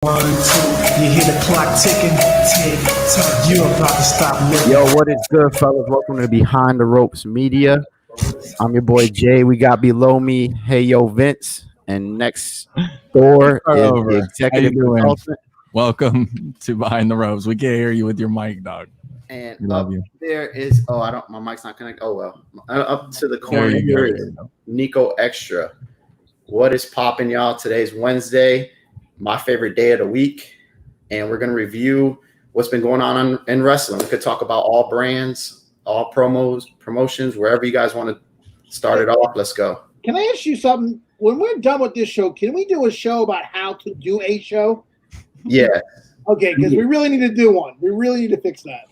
1, 2, you hear the clock ticking, tick tock, you're about to stop living. Yo, what is good, fellas? Welcome to Behind the Ropes Media. I'm your boy Jay. We got below me, Hey Yo Vince, and next door Start is over. the How executive you doing? consultant. Welcome to Behind the Ropes. We can't hear you with your mic, dog. And We love up you. there is my mic's not connected. Oh well. Up to the There corner you go. here There is you go. Nico Extra. What is popping, y'all? Today's Wednesday, my favorite day of the week, and we're gonna review what's been going on in wrestling. We could talk about all brands, all promotions, wherever you guys want to start it off. Let's go. Can I ask you something? When we're done with this show, can we do a show about how to do a show? Yeah. Okay, because we really need to do one. We really need to fix that.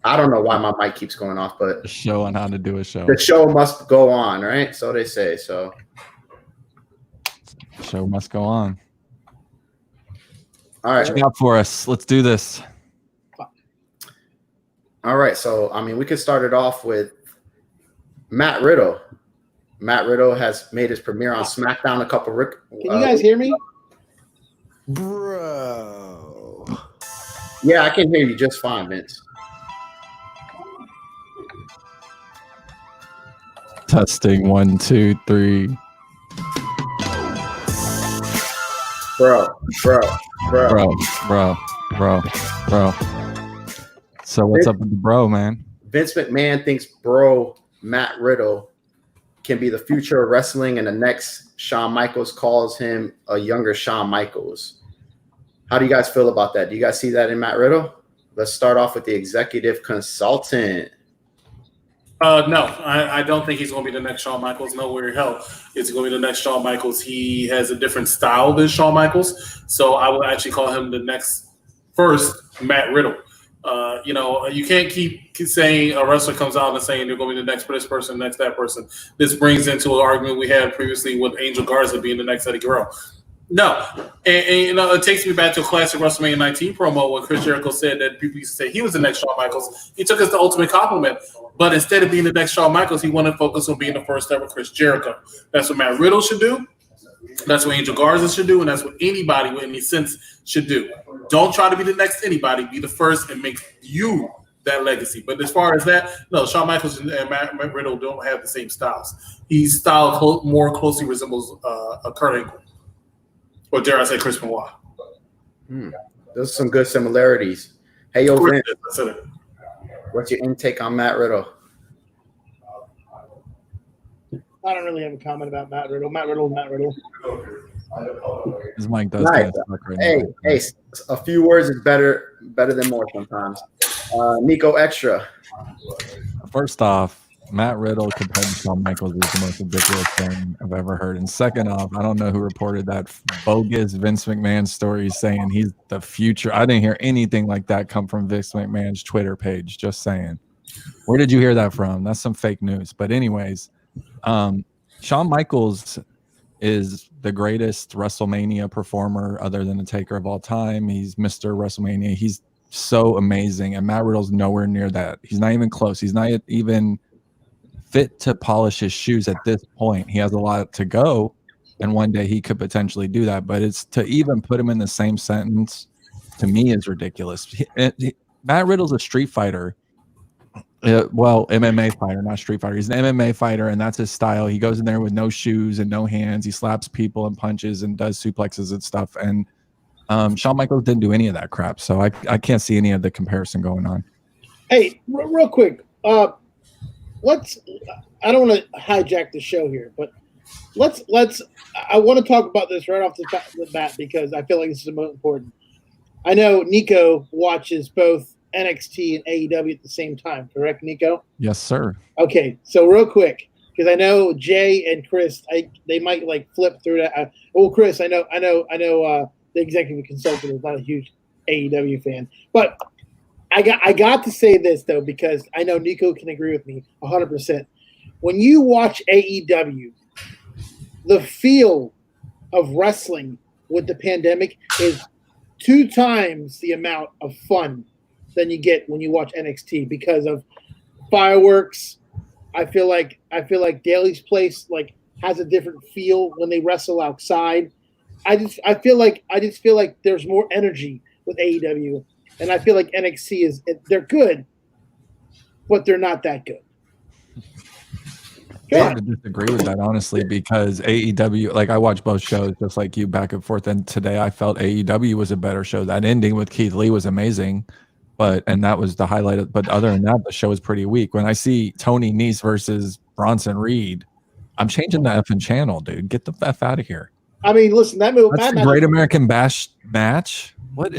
I don't know why my mic keeps going off, but A show on how to do a show. the show must go on, right? So they say. So The show must go on. all What right. you got for us? Let's do this. All right. So I mean, we could start it off with Matt Riddle. Matt Riddle has made his premiere on SmackDown a couple. Can you guys hear me? Bro. Yeah, I can hear you just fine, Vince. Testing 1, 2, 3. Bro. Bro. So what's up with the bro, man? Vince McMahon thinks bro Matt Riddle can be the future of wrestling, and the next Shawn Michaels calls him a younger Shawn Michaels. How do you guys feel about that? Do you guys see that in Matt Riddle? Let's start off with the executive consultant. No, I don't think he's going to be the next Shawn Michaels. Nowhere hell it's going to be the next Shawn Michaels. He has a different style than Shawn Michaels, so I would actually call him the next first Matt Riddle. You can't keep saying a wrestler comes out and saying they're going to be the next this person, next that person. This brings into an argument we had previously with Angel Garza being the next Eddie Guerrero. No, and it takes me back to a classic WrestleMania 19 promo when Chris Jericho said that people used to say he was the next Shawn Michaels. He took us the ultimate compliment, but instead of being the next Shawn Michaels, he wanted to focus on being the first ever Chris Jericho. That's what Matt Riddle should do. That's what Angel Garza should do, and that's what anybody with any sense should do. Don't try to be the next anybody. Be the first and make you that legacy. But as far as that, no, Shawn Michaels and Matt Riddle don't have the same styles. His style more closely resembles a Kurt Angle. Or dare I say Chris Benoit. Those are some good similarities. Hey, yo, Vince, That's it. what's your intake on Matt Riddle? I don't really have a comment about Matt Riddle. Matt Riddle. His mic does Nice. kind of suck right now. Hey, a few words is better than more sometimes. Nico Extra. First off, Matt Riddle compared to Shawn Michaels is the most ridiculous thing I've ever heard. And second off, I don't know who reported that bogus Vince McMahon story saying he's the future. I didn't hear anything like that come from Vince McMahon's Twitter page. Just saying. Where did you hear that from? That's some fake news. But anyways, Shawn Michaels is the greatest WrestleMania performer other than the Taker of all time. He's Mr. WrestleMania. He's so amazing. And Matt Riddle's nowhere near that. He's not even close. He's not even fit to polish his shoes at this point. He has a lot to go, and one day he could potentially do that. But it's to even put him in the same sentence to me is ridiculous. Matt Riddle's a street fighter. MMA fighter, not street fighter. He's an MMA fighter, and that's his style. He goes in there with no shoes and no hands. He slaps people and punches and does suplexes and stuff. And Shawn Michaels didn't do any of that crap, so I can't see any of the comparison going on. Hey, real quick. I don't want to hijack the show here, but I want to talk about this right off the bat because I feel like this is the most important. I know Nico watches both NXT and AEW at the same time, correct, Nico? Yes, sir. Okay, so real quick, because I know Jay and Chris, they might like flip through that. Chris, I know, the executive consultant is not a huge AEW fan, but I got to say this though because I know Nico can agree with me 100%. When you watch AEW, the feel of wrestling with the pandemic is 2 times the amount of fun than you get when you watch NXT because of fireworks. I feel like Daly's Place like has a different feel when they wrestle outside. I feel like there's more energy with AEW, and I feel like NXT they're good, but they're not that good. It's hard to disagree with that, honestly, because AEW, like I watch both shows just like you back and forth. And today I felt AEW was a better show. That ending with Keith Lee was amazing, and that was the highlight. But other than that, the show is pretty weak. When I see Tony Nese versus Bronson Reed, I'm changing the effing channel, dude. Get the F out of here. I mean, listen, that's the Great American Bash match. What?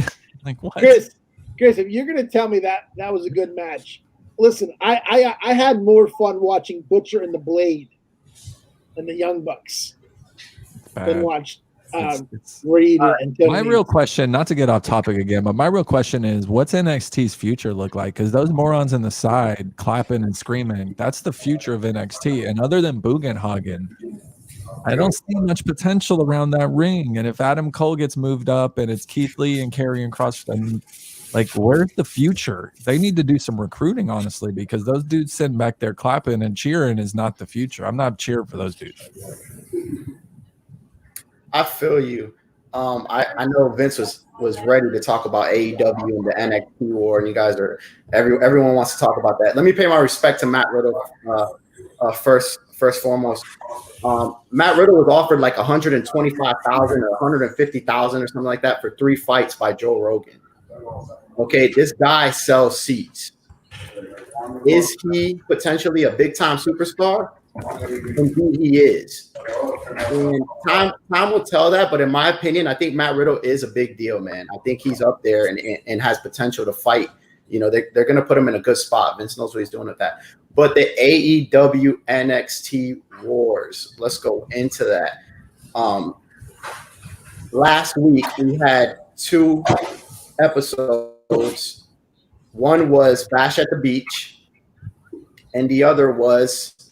Like what? Chris, if you're gonna tell me that was a good match, listen, I had more fun watching Butcher and the Blade and the Young Bucks than watched Reed and Tony. My real question, not to get off topic again, but my real question is, what's NXT's future look like? Because those morons in the side clapping and screaming, that's the future of NXT. And other than Bugenhagen, I don't see much potential around that ring. And if Adam Cole gets moved up and it's Keith Lee and Karrion Kross, then like, where's the future? They need to do some recruiting, honestly, because those dudes sitting back there clapping and cheering is not the future. I'm not cheering for those dudes. I feel you. I know Vince was ready to talk about AEW and the NXT war, and you guys are everyone wants to talk about that. Let me pay my respect to Matt Riddle first foremost. Matt Riddle was offered like $125,000 or $150,000 or something like that for 3 fights by Joe Rogan. Okay, this guy sells seats. Is he potentially a big time superstar? Indeed, he is. And time will tell that, but in my opinion, I think Matt Riddle is a big deal, man. I think he's up there and has potential to fight. You know, they're going to put him in a good spot. Vince knows what he's doing with that. But the AEW NXT wars, let's go into that. Last week, we had 2 episodes. One was Bash at the Beach, and the other was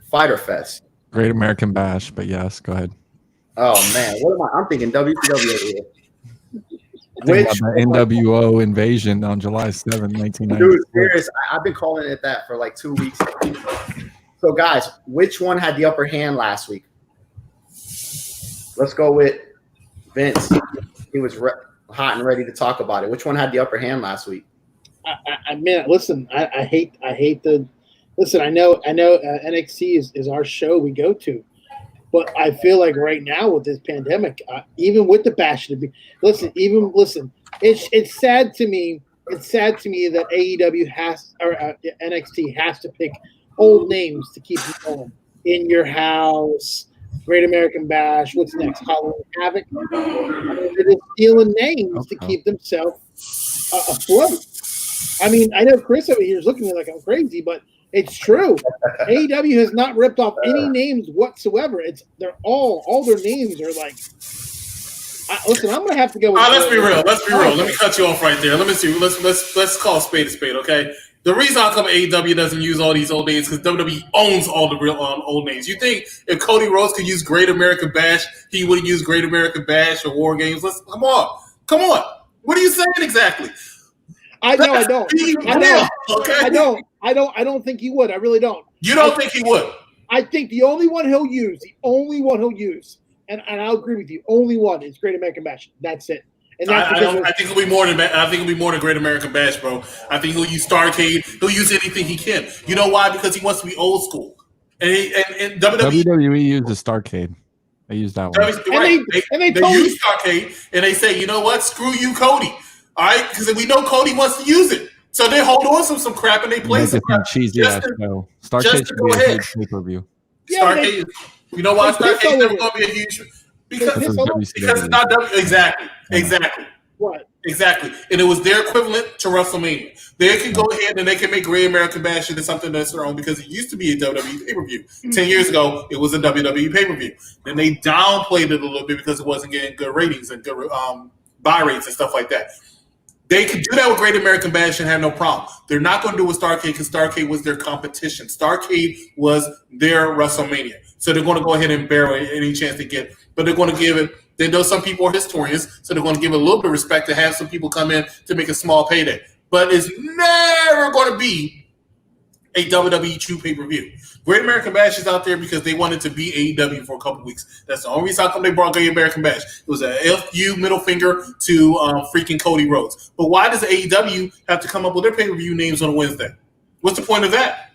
Fyter Fest. Great American Bash, but yes, go ahead. Oh man, what am I? I'm thinking WCW here. Which NWO invasion on July 7, 1990. Dude, serious. I've been calling it that for like 2 weeks. So guys, which one had the upper hand last week? Let's go with Vince. He was hot and ready to talk about it. Which one had the upper hand last week? I mean, listen, I hate the. Listen, I know NXT is our show we go to, but I feel like right now with this pandemic, even with the Bash to be, it's sad to me. It's sad to me that AEW NXT has to pick old names to keep them going. In Your House, Great American Bash. What's next? Halloween Havoc. They're just stealing names to keep themselves afloat. I mean, I know Chris over here is looking at me like I'm crazy, but it's true. AEW has not ripped off any names whatsoever. They're all their names are like. Listen, I'm gonna have to go. Let's be real. Let me cut you off right there. Let me see. Let's call a spade a spade. Okay. The reason how come AEW doesn't use all these old names because WWE owns all the real old names. You think if Cody Rhodes could use Great American Bash, he would use Great American Bash or War Games? Come on. What are you saying exactly? I don't. Okay. I don't think he would. I really don't. You don't think he would? I think the only one he'll use, and I'll agree with you, only one is Great American Bash. That's it. And that's I think it'll be more than Great American Bash, bro. I think he'll use Starrcade. He'll use anything he can. You know why? Because he wants to be old school. And WWE uses Starrcade. They use that one. They use Starrcade, and they say, you know what? Screw you, Cody. All right, because we know Cody wants to use it, so they hold on to some crap and they play some crap. Cheesy ass show. Starrcade should be a huge pay-per-view. Starrcade. You know why Starrcade never going to be a huge? Because it's not exactly. What? Exactly. And it was their equivalent to WrestleMania. They can go ahead and they can make Great American Bash into something that's their own because it used to be a WWE pay-per-view. 10 years ago, it was a WWE pay-per-view. Then they downplayed it a little bit because it wasn't getting good ratings and good buy rates and stuff like that. They could do that with Great American Bash and have no problem. They're not going to do it with Starrcade because Starrcade was their competition. Starrcade was their WrestleMania. So they're going to go ahead and bear any chance they get. But they're going to give it – they know some people are historians, so they're going to give it a little bit of respect to have some people come in to make a small payday. But it's never going to be a WWE true pay-per-view. Great American Bash is out there because they wanted to be AEW for a couple weeks. That's the only reason how come they brought Great American Bash. It was a FU middle finger to freaking Cody Rhodes. But why does AEW have to come up with their pay-per-view names on a Wednesday? What's the point of that?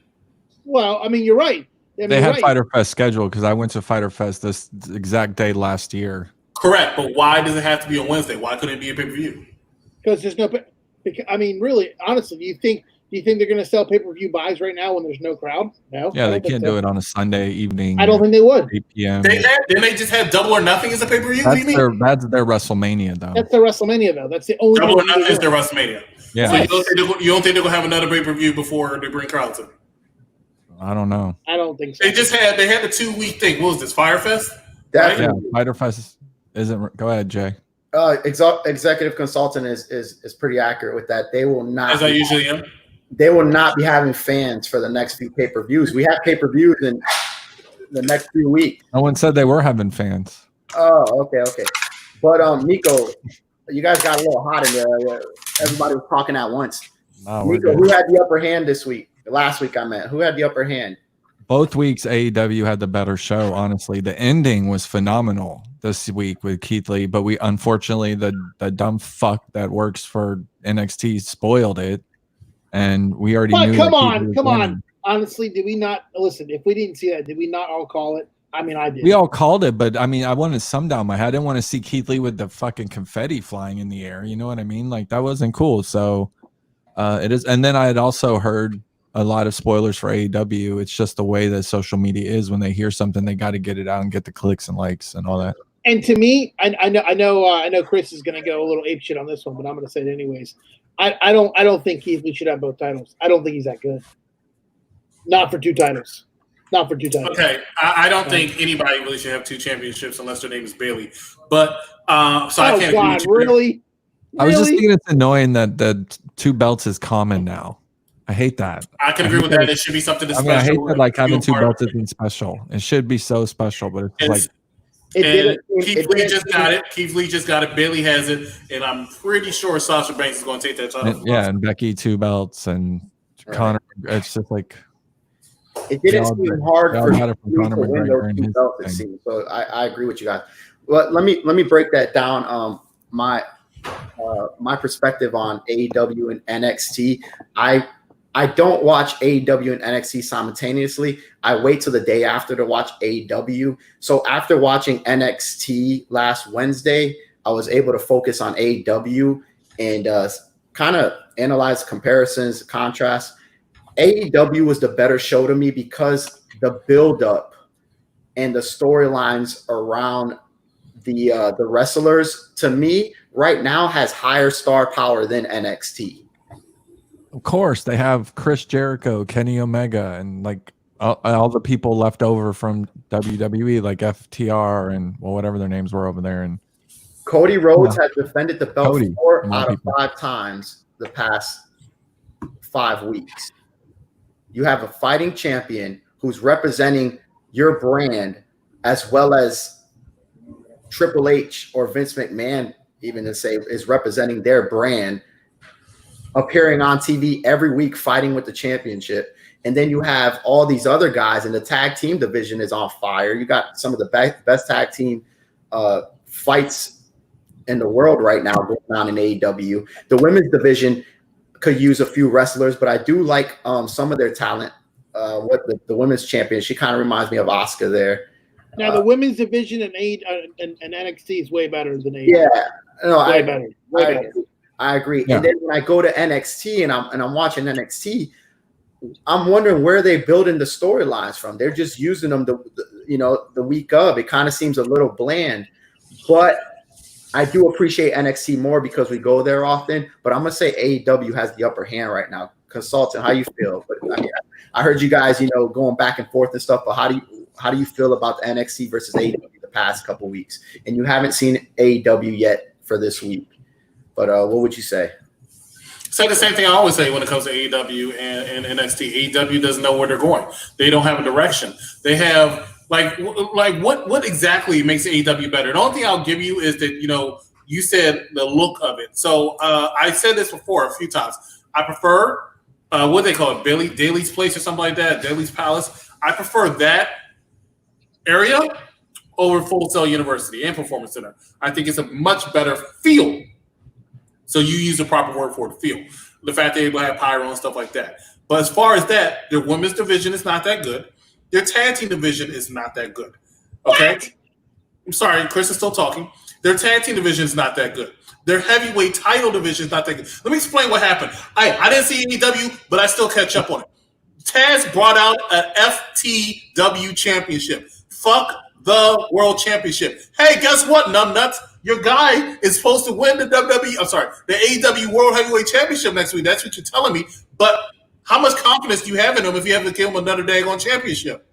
Well, I mean, you're right. I mean, They had right. Fighter Fest scheduled because I went to Fighter Fest this exact day last year. Correct, but why does it have to be on Wednesday? Why couldn't it be a pay-per-view? Because there's no. I mean, really, honestly, do you think they're going to sell pay-per-view buys right now when there's no crowd? No. Yeah, I they don't think can't so. do it on a Sunday evening. I don't think they would. 8 p.m. Didn't they just have Double or Nothing as a pay-per-view? What do you mean? That's their WrestleMania though. That's the WrestleMania, though. That's the only. Double or thing they Nothing is do. their WrestleMania. Yeah, So you don't think they're gonna have another pay-per-view before they bring crowds in? I don't know. I don't think so. They had the 2-week thing. What was this? Firefest? That Yeah, Fighter Fest isn't. Go ahead, Jay. executive consultant is pretty accurate with that. They will not. As I usually am. They will not be having fans for the next few pay-per-views. We have pay-per-views in the next few weeks. No one said they were having fans. Oh, okay. But Nico, you guys got a little hot in there. Everybody was talking at once. No, we're Nico, good. who had the upper hand this week? Last week I meant. Who had the upper hand? Both weeks AEW had the better show. Honestly, the ending was phenomenal this week with Keith Lee, but we unfortunately the dumb fuck that works for NXT spoiled it, and we already But knew. come that Keith Lee was on. winning. Honestly, did we not listen? If we didn't see that, did we not all call it? I mean, I did. We all called it, but I mean, I wanted some down my head. I didn't want to see Keith Lee with the fucking confetti flying in the air. You know what I mean? Like that wasn't cool. So it is. And then I had also heard a lot of spoilers for AEW. It's just the way that social media is. When they hear something, they got to get it out and get the clicks and likes and all that. And to me, I know Chris is going to go a little apeshit on this one, but I'm going to say it anyways. I don't think Keith Lee should have both titles. I don't think he's that good. Not for two titles. Okay, I don't think anybody really should have 2 championships unless their name is Bailey. But I can't agree with you. Really? I was just Really? thinking it's annoying that the 2 belts is common now. I hate that. I can agree with that. It should be something that's I mean, I hate special. that like having 2 Part of belts isn't special. It should be so special, but it's like It And Keith Lee didn't just seem- got it. Keith Lee just got it. Bailey has it, and I'm pretty sure Sasha Banks is going to take that title. yeah, and Becky 2 belts and Right. Connor. It's just like It didn't Y'all seem hard y'all for got it from Lee Conor to win McGregor those and 2 his belts, it thing. seems. So I agree with you guys. But let me break that down. My perspective on AEW and NXT. I don't watch AEW and NXT simultaneously. I wait till the day after to watch AEW. So after watching NXT last Wednesday, I was able to focus on AEW and kind of analyze comparisons, contrasts. AEW was the better show to me because the build-up and the storylines around the wrestlers, to me, right now has higher star power than NXT. of course they have Chris Jericho, Kenny Omega, and like all the people left over from WWE, like FTR and whatever their names were over there. And Cody Rhodes has defended the belt Cody, 4 more out of people. 5 times the past 5 weeks. You have a fighting champion who's representing your brand as well as Triple H or Vince McMahon, even to say, is representing their brand, appearing on TV every week fighting with the championship. And then you have all these other guys, and the tag team division is on fire. You got some of the best tag team fights in the world right now going on in AEW. The women's division could use a few wrestlers, but I do like some of their talent. What the women's champion, she kind of reminds me of Asuka there. Now the women's division and NXT is way better than AEW. Yeah, no, way better. Way better. I agree. Yeah. And then when I go to NXT and I'm watching NXT, I'm wondering where they building the storylines from. They're just using them the week of. It kind of seems a little bland, but I do appreciate NXT more because we go there often. But I'm gonna say AEW has the upper hand right now. Consultant, how you feel? But I mean, I heard you guys, going back and forth and stuff. But how do you feel about the NXT versus AEW the past couple weeks? And you haven't seen AEW yet for this week. But what would you say? Say the same thing I always say when it comes to AEW and NXT. AEW doesn't know where they're going. They don't have a direction. They have like what exactly makes AEW better? The only thing I'll give you is that you said the look of it. So I said this before a few times. I prefer what they call it, Daly's Place or something like that, Daly's Palace. I prefer that area over Full Sail University and Performance Center. I think it's a much better feel. So you use the proper word for it, feel. The fact that they have pyro and stuff like that. But as far as that, their women's division is not that good. Their tag team division is not that good. Okay? What? I'm sorry, Chris is still talking. Their tag team division is not that good. Their heavyweight title division is not that good. Let me explain what happened. I didn't see AEW, but I still catch up on it. Taz brought out an FTW championship. Fuck the World Championship. Hey, guess what, numbnuts? Your guy is supposed to win the the AEW World Heavyweight Championship next week. That's what you're telling me. But how much confidence do you have in him if you have to give him another daggone championship?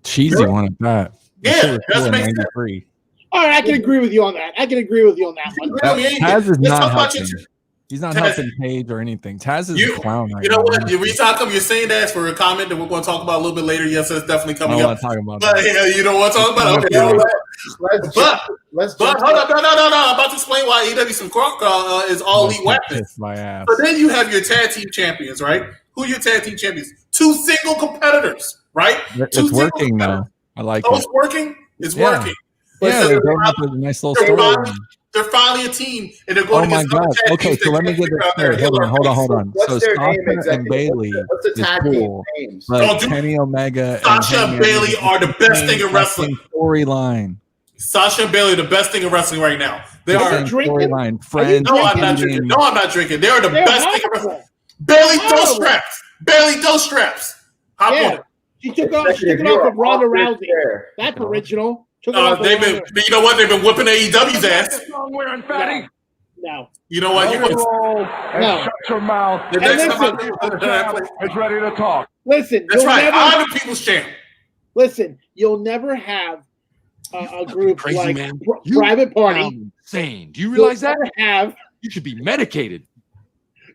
Cheesy Really? one at that. Yeah, doesn't make sense. All right, I can agree with you on that. I can agree with you on that one. Taz is Let's not talk about helping. your- He's not Taz- helping Paige or anything. Taz is You- a clown right You know now. what? The reason how come you're saying that is for a comment that we're going to talk about a little bit later. Yes, that's definitely I coming don't up. want to talk about But that. yeah, you don't want to talk about it. Okay. Let's But jump hold up, no. I'm about to explain why AEW is all elite weapons. Kiss my ass. But then you have your tag team champions, right? Who are your tag team champions? 2 single competitors, right? It's 2 single working competitors. though. I like Oh, it. it's working? It's Yeah. working. Yeah, So they're going up with a nice little they're story. finally- They're finally a team, and they're Oh going my against other god. tag Okay, teams so that let me can't get figure this out their straight. Hold heel on. or What's So their Sasha name exactly? and Bailey What's the is tag team cool, names? but Don't do- Kenny Omega Sasha and Hangman Bailey are the best thing in same wrestling. fucking storyline. Sasha and Bailey are the best thing in wrestling right now. They The are. same drinking? storyline. Friends. No, I'm not eating. drinking. No, I'm not drinking. They are the They're best thing in wrestling. horrible. Bailey Horrible. those straps. Bailey those straps. Hop on Yeah. it. She took it off Executive, of you're Ronda off Rousey. this chair. That's original. Took it off of They've been. Ronda- You know what? They've been whipping AEW's ass. No. You know what? You want No. Shut your mouth. the And next time listen- It's ready to talk. Listen, That's you'll right. never I'm the people's champ. listen. You'll never have a group Crazy like man. Private Party. Sound insane. Do you You'll realize that? never have. You should be medicated.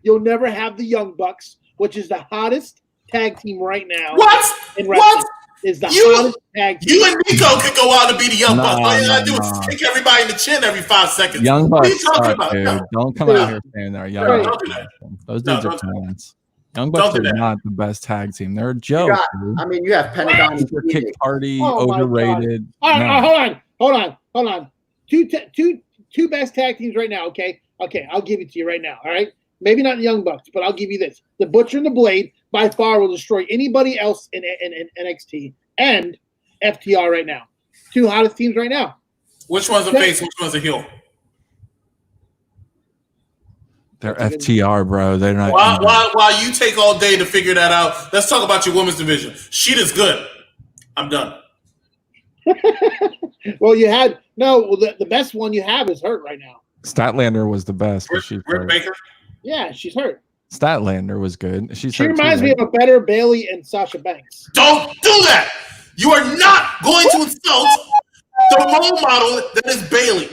You'll never have the Young Bucks, which is the hottest tag team right now What? in What? wrestling. Is the You- hottest tag team. You and Nico could go out and be the Young Bucks. All you gotta do Nah. is kick everybody in the chin every 5 seconds. Young What are you Bucks talking suck, about? dude. No. Don't come Dude. out here saying they're Young Right. Bucks. Don't do that. Those No, dudes are don't do that. talents. Young Bucks do are that. not the best tag team. They're a You joke, got, dude. I mean, you have Pentagon and Super Kick Phoenix. Party, Oh my God. overrated. All right, No. hold on. Two best tag teams right now. Okay, I'll give it to you right now. All right, maybe not the Young Bucks, but I'll give you this: the Butcher and the Blade by far will destroy anybody else in NXT and FTR right now. 2 hottest teams right now. Which one's a face? Which one's a heel? They're FTR, bro. They're not. While you take all day to figure that out, let's talk about your women's division. Sheeta's good. I'm done. Well, you had the best one you have is hurt right now. Statlander was the best. but she's Britt hurt. Baker. Yeah, she's hurt. Statlander was good. She's She hurt too, reminds me right? of a better Bailey and Sasha Banks. Don't do that. You are not going to insult the role model that is Bailey.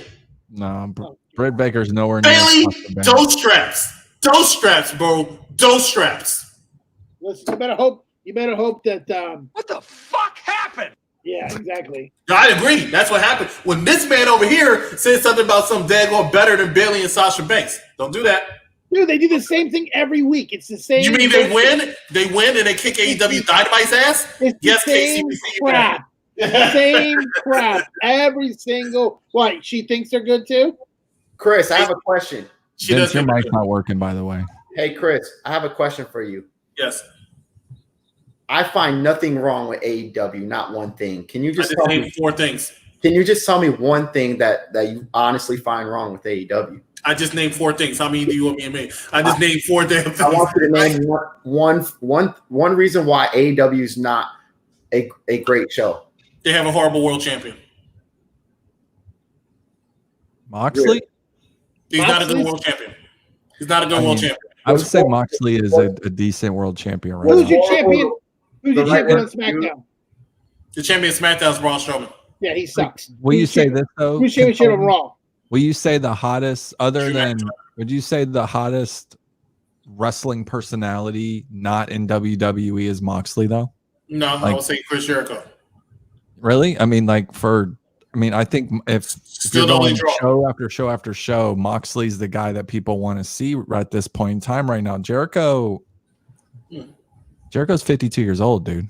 No, Britt Baker's nowhere near. Bailey, Sasha Banks. those straps. Those straps, bro. Those straps. Listen, you better hope that. What the fuck happened? Yeah, exactly. I agree. That's what happened. When this man over here said something about some daggone better than Bailey and Sasha Banks. Don't do that. Dude, they do the same thing every week. It's the same. You mean they win? They win and they kick AEW Dynamite's ass? It's the Yes, same KCBC, you crap. Same crap. Every single. What? She thinks they're good too. Chris, I have a question. She Vince, does. your mic's not working, by the way. Hey, Chris, I have a question for you. Yes. I find nothing wrong with AEW, not one thing. Can you I just just tell named me? 4 things. Can you just tell me one thing that you honestly find wrong with AEW? I just named 4 things. How many do you want me to make? I just named 4 damn things. I want you to name one reason why AEW is not a great show. They have a horrible world champion. Moxley? He's not a good Moxley's- world champion. He's not a good world champion. I would say Moxley is a decent world champion right Who's now. your champion? Who's your The right champion on word, SmackDown? The champion of SmackDown is Braun Strowman. Yeah, he sucks. Will you Who's say champion- this though? Who's championship on Raw? Will you say the hottest, other Drew than, would you say the hottest wrestling personality not in WWE is Moxley though? No, I Like- would say Chris Jericho. Really? I mean, I think if Still you're the only going draw. show after show after show, Moxley's the guy that people want to see at this point in time right now. Jericho, Jericho's 52 years old, dude.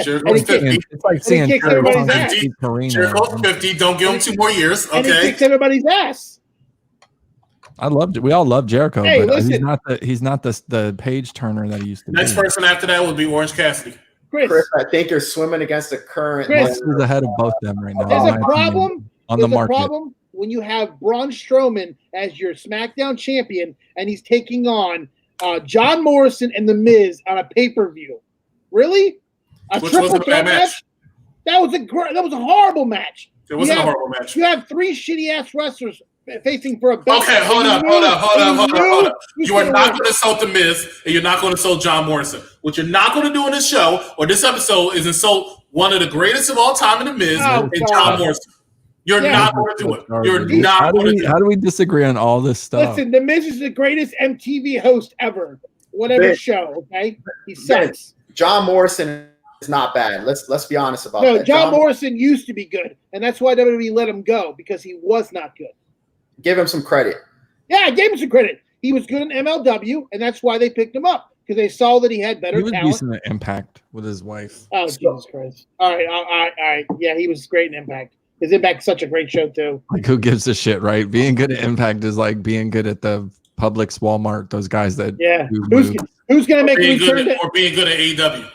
Jericho's 50. It's like seeing kicks Jericho everybody's on ass. Steve Corino. Jericho's 50. Don't give him 2 more years. And he Okay. kicks everybody's ass. We all love Jericho, Hey, but listen. he's not the page turner that he used to Next be. person after that would be Orange Cassidy. Chris, I think you're swimming against the current. Chris. He's ahead of both them right now. there's in a my opinion, problem. on the There's a market. problem when you have Braun Strowman as your SmackDown champion and he's taking on John Morrison and The Miz on a pay-per-view. Really? Which wasn't a bad match. That was a horrible match. It wasn't You a have- horrible match. You have 3 shitty-ass wrestlers facing for a belt. Okay, hold And up. You are not going to insult The Miz, and you're not going to insult John Morrison. What you're not going to do in this show or this episode is insult one of the greatest of all time in The Miz Oh, and God. John Morrison. You're Yeah. not going to do it. You're How not do going to we do how it. do we disagree on all this stuff? Listen, The Miz is the greatest MTV host ever. Whatever Vince. show, okay? He sucks. John Morrison is not bad. Let's be honest about No, that. John Morrison used to be good, and that's why WWE let him go because he was not good. Give him some credit. Yeah, I gave him some credit. He was good in MLW, and that's why they picked him up because they saw that he had better He was talent. decent at Impact with his wife. Oh, Jesus Christ! All right. Yeah, he was great in Impact. His Impact's such a great show too. Like, who gives a shit, right? Being good at Impact is like being good at the Publix, Walmart. Those guys that Yeah, do who's moves. gonna make a Being return? good or being good at AEW.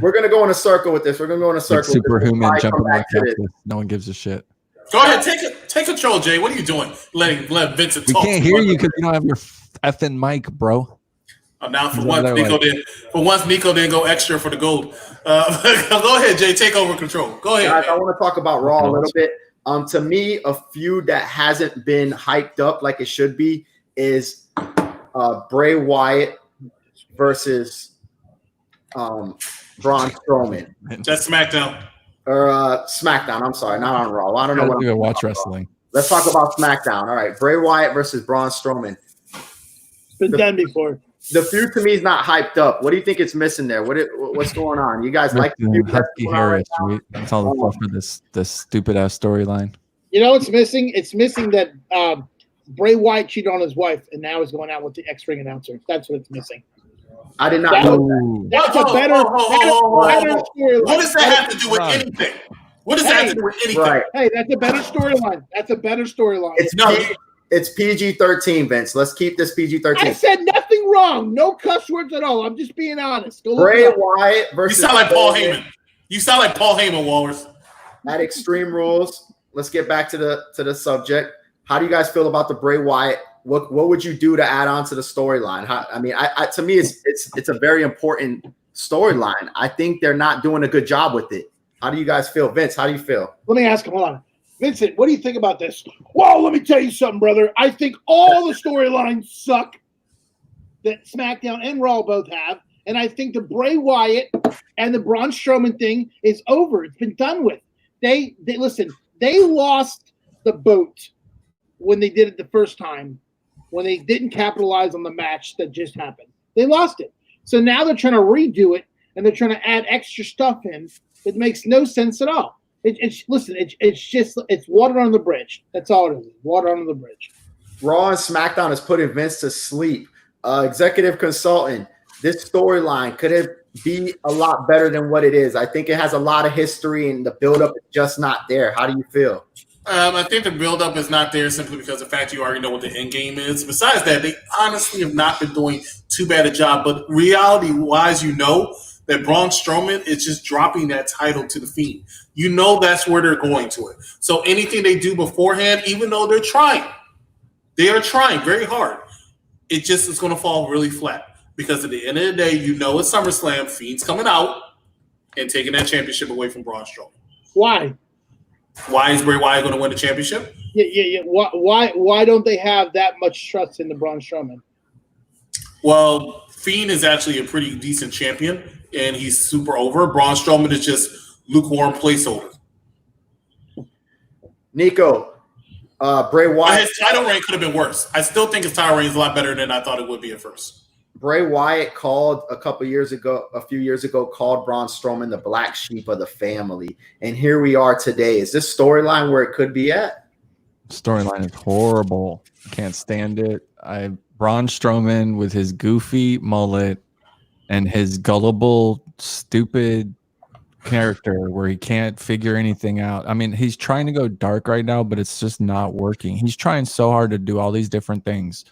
We're gonna go in a circle with this. We're gonna go in a Like circle. with this. superhuman Why jumping come like back to this? Texas. No one gives a shit. Go ahead, take control, Jay. What are you doing? Let Vincent We talk. can't hear you because you don't have your effing mic, bro. Now for Is that once, that Nico way? did. For once, Nico didn't go extra for the gold. Go ahead, Jay. Take over control. Go ahead. Guys, I man. want to talk about Raw a little bit. To me, a feud that hasn't been hyped up like it should be is Bray Wyatt versus Braun Strowman That's SmackDown. or SmackDown. I'm sorry, not on Raw. I don't know I what. don't I'm even watch talking about. wrestling. Let's talk about SmackDown. All right, Bray Wyatt versus Braun Strowman. It's been done before. The feud to me is not hyped up. What do you think it's missing there? What's going on? You guys like the feud? that's Husky going on right Harris, now? right? That's all the fluff for this stupid ass storyline. You know what's missing? It's missing that Bray Wyatt cheated on his wife, and now he's going out with the X-Ring announcer. That's what it's missing. I did not That- know that. That's a Whoa, better, whoa, whoa, whoa, better whoa. storyline. What does that have to do with Right. anything? What does that have to do with anything? Right. Hey, that's a better storyline. That's a better storyline. It's PG-13, Vince. Let's keep this I PG-13. said nothing wrong. No cuss words at all. I'm just being honest. Go look Bray it up. Wyatt You versus sound like Paul Strowman Heyman. You sound like Paul Heyman, Walrus. at Extreme Rules. Let's get back to the subject. How do you guys feel about the Bray Wyatt? What would you do to add on to the storyline? To me, it's a very important storyline. I think they're not doing a good job with it. How do you guys feel, Vince? How do you feel? Let me ask him. Hold on. Vincent, what do you think about this? Well, let me tell you something, brother. I think all the storylines suck that SmackDown and Raw both have. And I think the Bray Wyatt and the Braun Strowman thing is over. It's been done with. They listen, they lost the boat when they did it the first time, when they didn't capitalize on the match that just happened. They lost it. So now they're trying to redo it and they're trying to add extra stuff in that makes no sense at all. It's water on the bridge. That's all it is. Water under the bridge. Raw and SmackDown is putting Vince to sleep. Executive consultant, this storyline could it be a lot better than what it is? I think it has a lot of history and the buildup is just not there. How do you feel? I think the buildup is not there simply because of the fact you already know what the end game is. Besides that, they honestly have not been doing too bad a job. But reality-wise, you know that Braun Strowman is just dropping that title to the Fiend. You know that's where they're going to it. So anything they do beforehand, even though they are trying very hard, it just is going to fall really flat. Because at the end of the day, you know it's SummerSlam, Fiend's coming out and taking that championship away from Braun Strowman. Why? Why is Bray Wyatt going to win the championship? Yeah. Why don't they have that much trust in the Braun Strowman? Well, Fiend is actually a pretty decent champion, and he's super over. Braun Strowman is just lukewarm placeholder. Nico, Bray Wyatt. His title reign could have been worse. I still think his title reign is a lot better than I thought it would be at first. Bray Wyatt called a few years ago, called Braun Strowman the black sheep of the family. And here we are today. Is this storyline where it could be at? Storyline is horrible. Can't stand it. Braun Strowman with his goofy mullet and his gullible, stupid character where he can't figure anything out. I mean, he's trying to go dark right now, but it's just not working. He's trying so hard to do all these different things.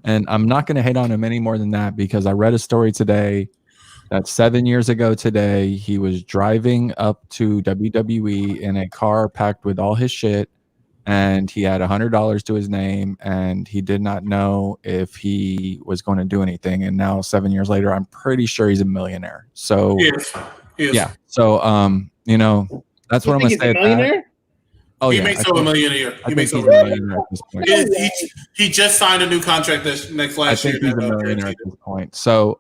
And I'm not going to hate on him any more than that, because I read a story today that 7 years ago today, he was driving up to WWE in a car packed with all his shit, and he had $100 to his name, and he did not know if he was going to do anything. And now 7 years later, I'm pretty sure he's a millionaire. So Yes. yeah. So you know, that's what I'm You going to think say. he's a at that. millionaire? Oh He yeah, makes I over $1 think- million a year. I He think makes he's over a $1 million. millionaire at this point. He just signed a new contract next I last year. think he's a millionaire at this point. So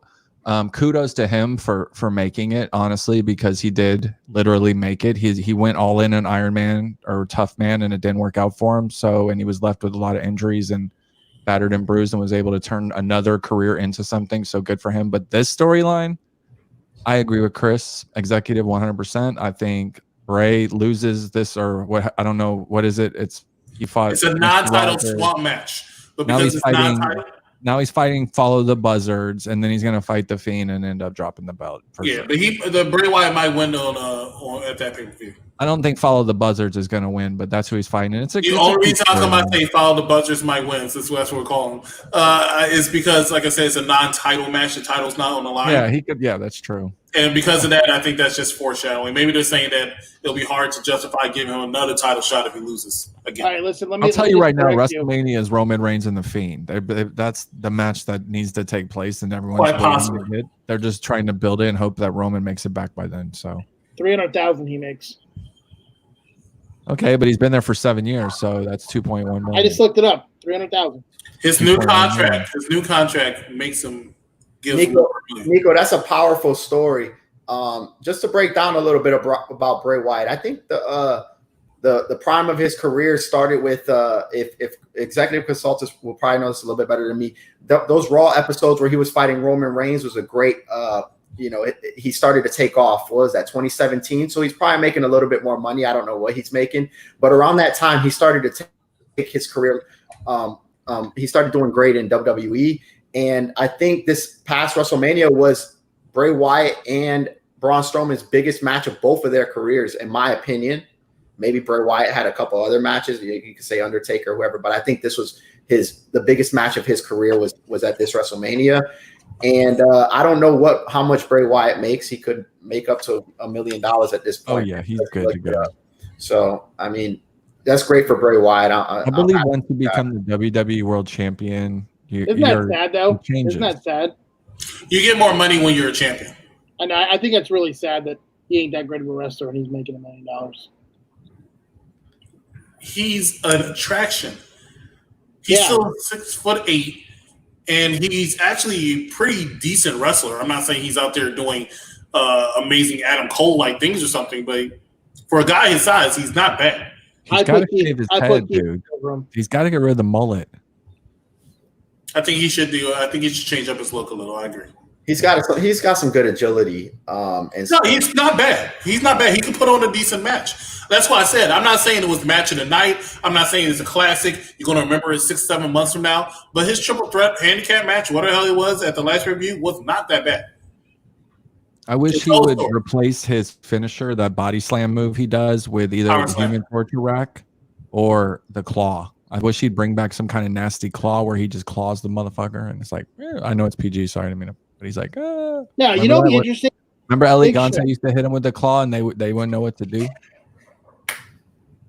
kudos to him for making it, honestly, because he did literally make it. He went all in on Iron Man or Tough Man, and it didn't work out for him. So, and he was left with a lot of injuries and battered and bruised, and was able to turn another career into something. So good for him. But this storyline, I agree with Chris, executive 100%. I think Bray loses this, or what? I don't know. What is it? He fought. It's a non-title swamp match, but Now because he's it's fighting. non-title, Now he's fighting Follow the Buzzards, and then he's gonna fight the Fiend and end up dropping the belt. For yeah, sure. but the Bray Wyatt might win on at that pay-per-view. I don't think Follow the Buzzards is gonna win, but that's who he's fighting. And The only reason how come I say Follow the Buzzards might win, since that's what we're calling is because, like I said, it's a non-title match. The title's not on the line. Yeah, he could. Yeah, that's true. And because of that, I think that's just foreshadowing. Maybe they're saying that it'll be hard to justify giving him another title shot if he loses again. All right, listen. Let me. I'll tell let me you just right now, correct you. WrestleMania is Roman Reigns and the Fiend. That's the match that needs to take place, and everyone's Quite waiting to possibly. hit. They're just trying to build it and hope that Roman makes it back by then. So 300,000 he makes. okay, but he's been there for 7 years, so that's 2.1 million. I just looked it up. 300,000. His new contract makes him give Nico, that's a powerful story. Just to break down a little bit about Bray Wyatt, I think the prime of his career started with if executive consultants will probably know this a little bit better than me. Those Raw episodes where he was fighting Roman Reigns was a great. He started to take off. What was that, 2017? So he's probably making a little bit more money. I don't know what he's making, but around that time he started to take his career. He started doing great in WWE, and I think this past WrestleMania was Bray Wyatt and Braun Strowman's biggest match of both of their careers, in my opinion. Maybe Bray Wyatt had a couple other matches. You could say Undertaker or whoever, but I think this was the biggest match of his career was at this WrestleMania. And I don't know how much Bray Wyatt makes. He could make up to $1 million at this point. Oh yeah, he's good to go. So I mean, that's great for Bray Wyatt. I believe once you become the WWE World Champion, Isn't that sad though? Isn't that sad? You get more money when you're a champion. And I think that's really sad that he ain't that great of a wrestler and he's making $1 million. He's an attraction. He's still 6'8", and he's actually a pretty decent wrestler. I'm not saying he's out there doing amazing Adam Cole-like things or something, but for a guy his size, he's not bad. He's got to shave his head, dude. He's got to get rid of the mullet. I think he should change up his look a little. I agree. He's got some good agility. No, he's not bad. He's not bad. He can put on a decent match. That's why I said I'm not saying it was match of the night. I'm not saying it's a classic. You're going to remember it 6-7 months from now. But his triple threat handicap match, whatever the hell it was at the last review, was not that bad. I wish he would replace his finisher, that body slam move he does, with either the human torture rack or the claw. I wish he'd bring back some kind of nasty claw where he just claws the motherfucker, and it's like, I know it's PG, sorry, I mean, but he's like, No, you know, be interesting. Remember Ellie Gonta used to hit him with the claw, and they wouldn't know what to do.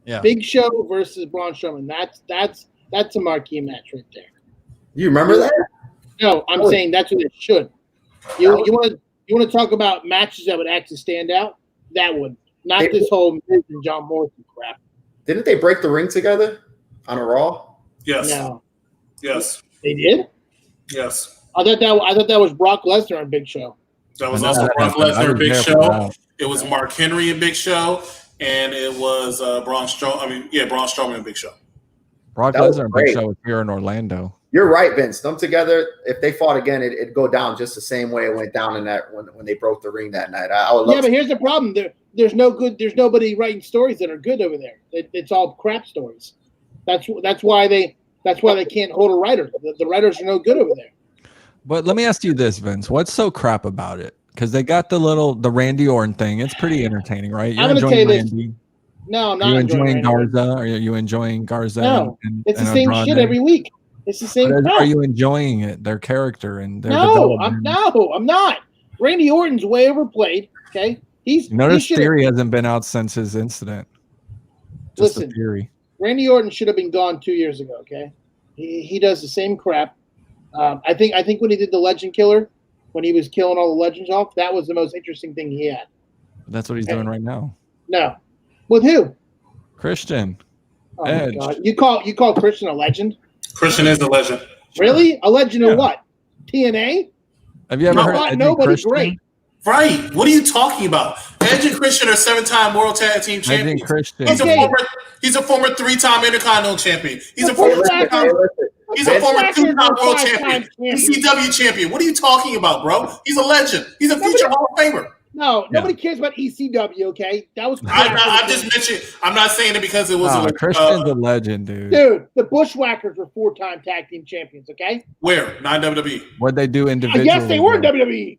Yeah, Big Show versus Braun Strowman. That's a marquee match right there. You remember that? No, I'm saying that's what it should. You want to talk about matches that would actually stand out? That would, not this whole Miz and John Morrison crap. Didn't they break the ring together on a Raw? Yes. No. Yes. They did? Yes. I thought that was Brock Lesnar and Big Show. That was also Brock Lesnar and Big Show. It was Mark Henry and Big Show, and it was Braun Strowman and Big Show. Brock Lesnar and Big Show was here in Orlando. You're right, Vince. Them together, if they fought again, it'd go down just the same way it went down in that when they broke the ring that night. I would love but here's the problem: there's nobody writing stories that are good over there. It's all crap stories. That's why they can't hold a writer. The writers are no good over there. But let me ask you this, Vince. What's so crap about it? Because they got the Randy Orton thing. It's pretty entertaining, right? I'm gonna tell you this. Randy. No, I'm Are you not enjoying Randy Orton. Garza? Are you enjoying Garza? No, it's the same Andrade? shit every week. It's the same crap. Are you enjoying it? Their character and their No, development? I'm not. Randy Orton's way overplayed. Okay, Notice Theory hasn't been out since his incident. Just Listen. a theory. Randy Orton should have been gone 2 years ago. Okay, he does the same crap. I think when he did the Legend Killer, when he was killing all the legends off, that was the most interesting thing he had. That's what he's doing right now. No, with who? Christian. Oh Edge. my God. You call Christian a legend? Christian is a legend. Really? A legend of what? TNA? Have you ever heard Not Edge and nobody Christian? great. Right. What are you talking about? Edge and Christian are 7-time World Tag Team Edge and champions. Christian. He's a former 3-time Intercontinental champion. He's a The former Bushwhackers- He's a former Bushwhackers 2-time are world 5-time champion. champions. ECW champion. What are you talking about, bro? He's a legend. He's a future Hall of Famer. No, nobody cares about ECW. Okay, that was. I just mentioned. I'm not saying it because it was Christian's a legend, dude. Dude, the Bushwhackers were 4-time tag team champions. Okay. where not WWE. What'd they do individually? Yes, they were though? WWE.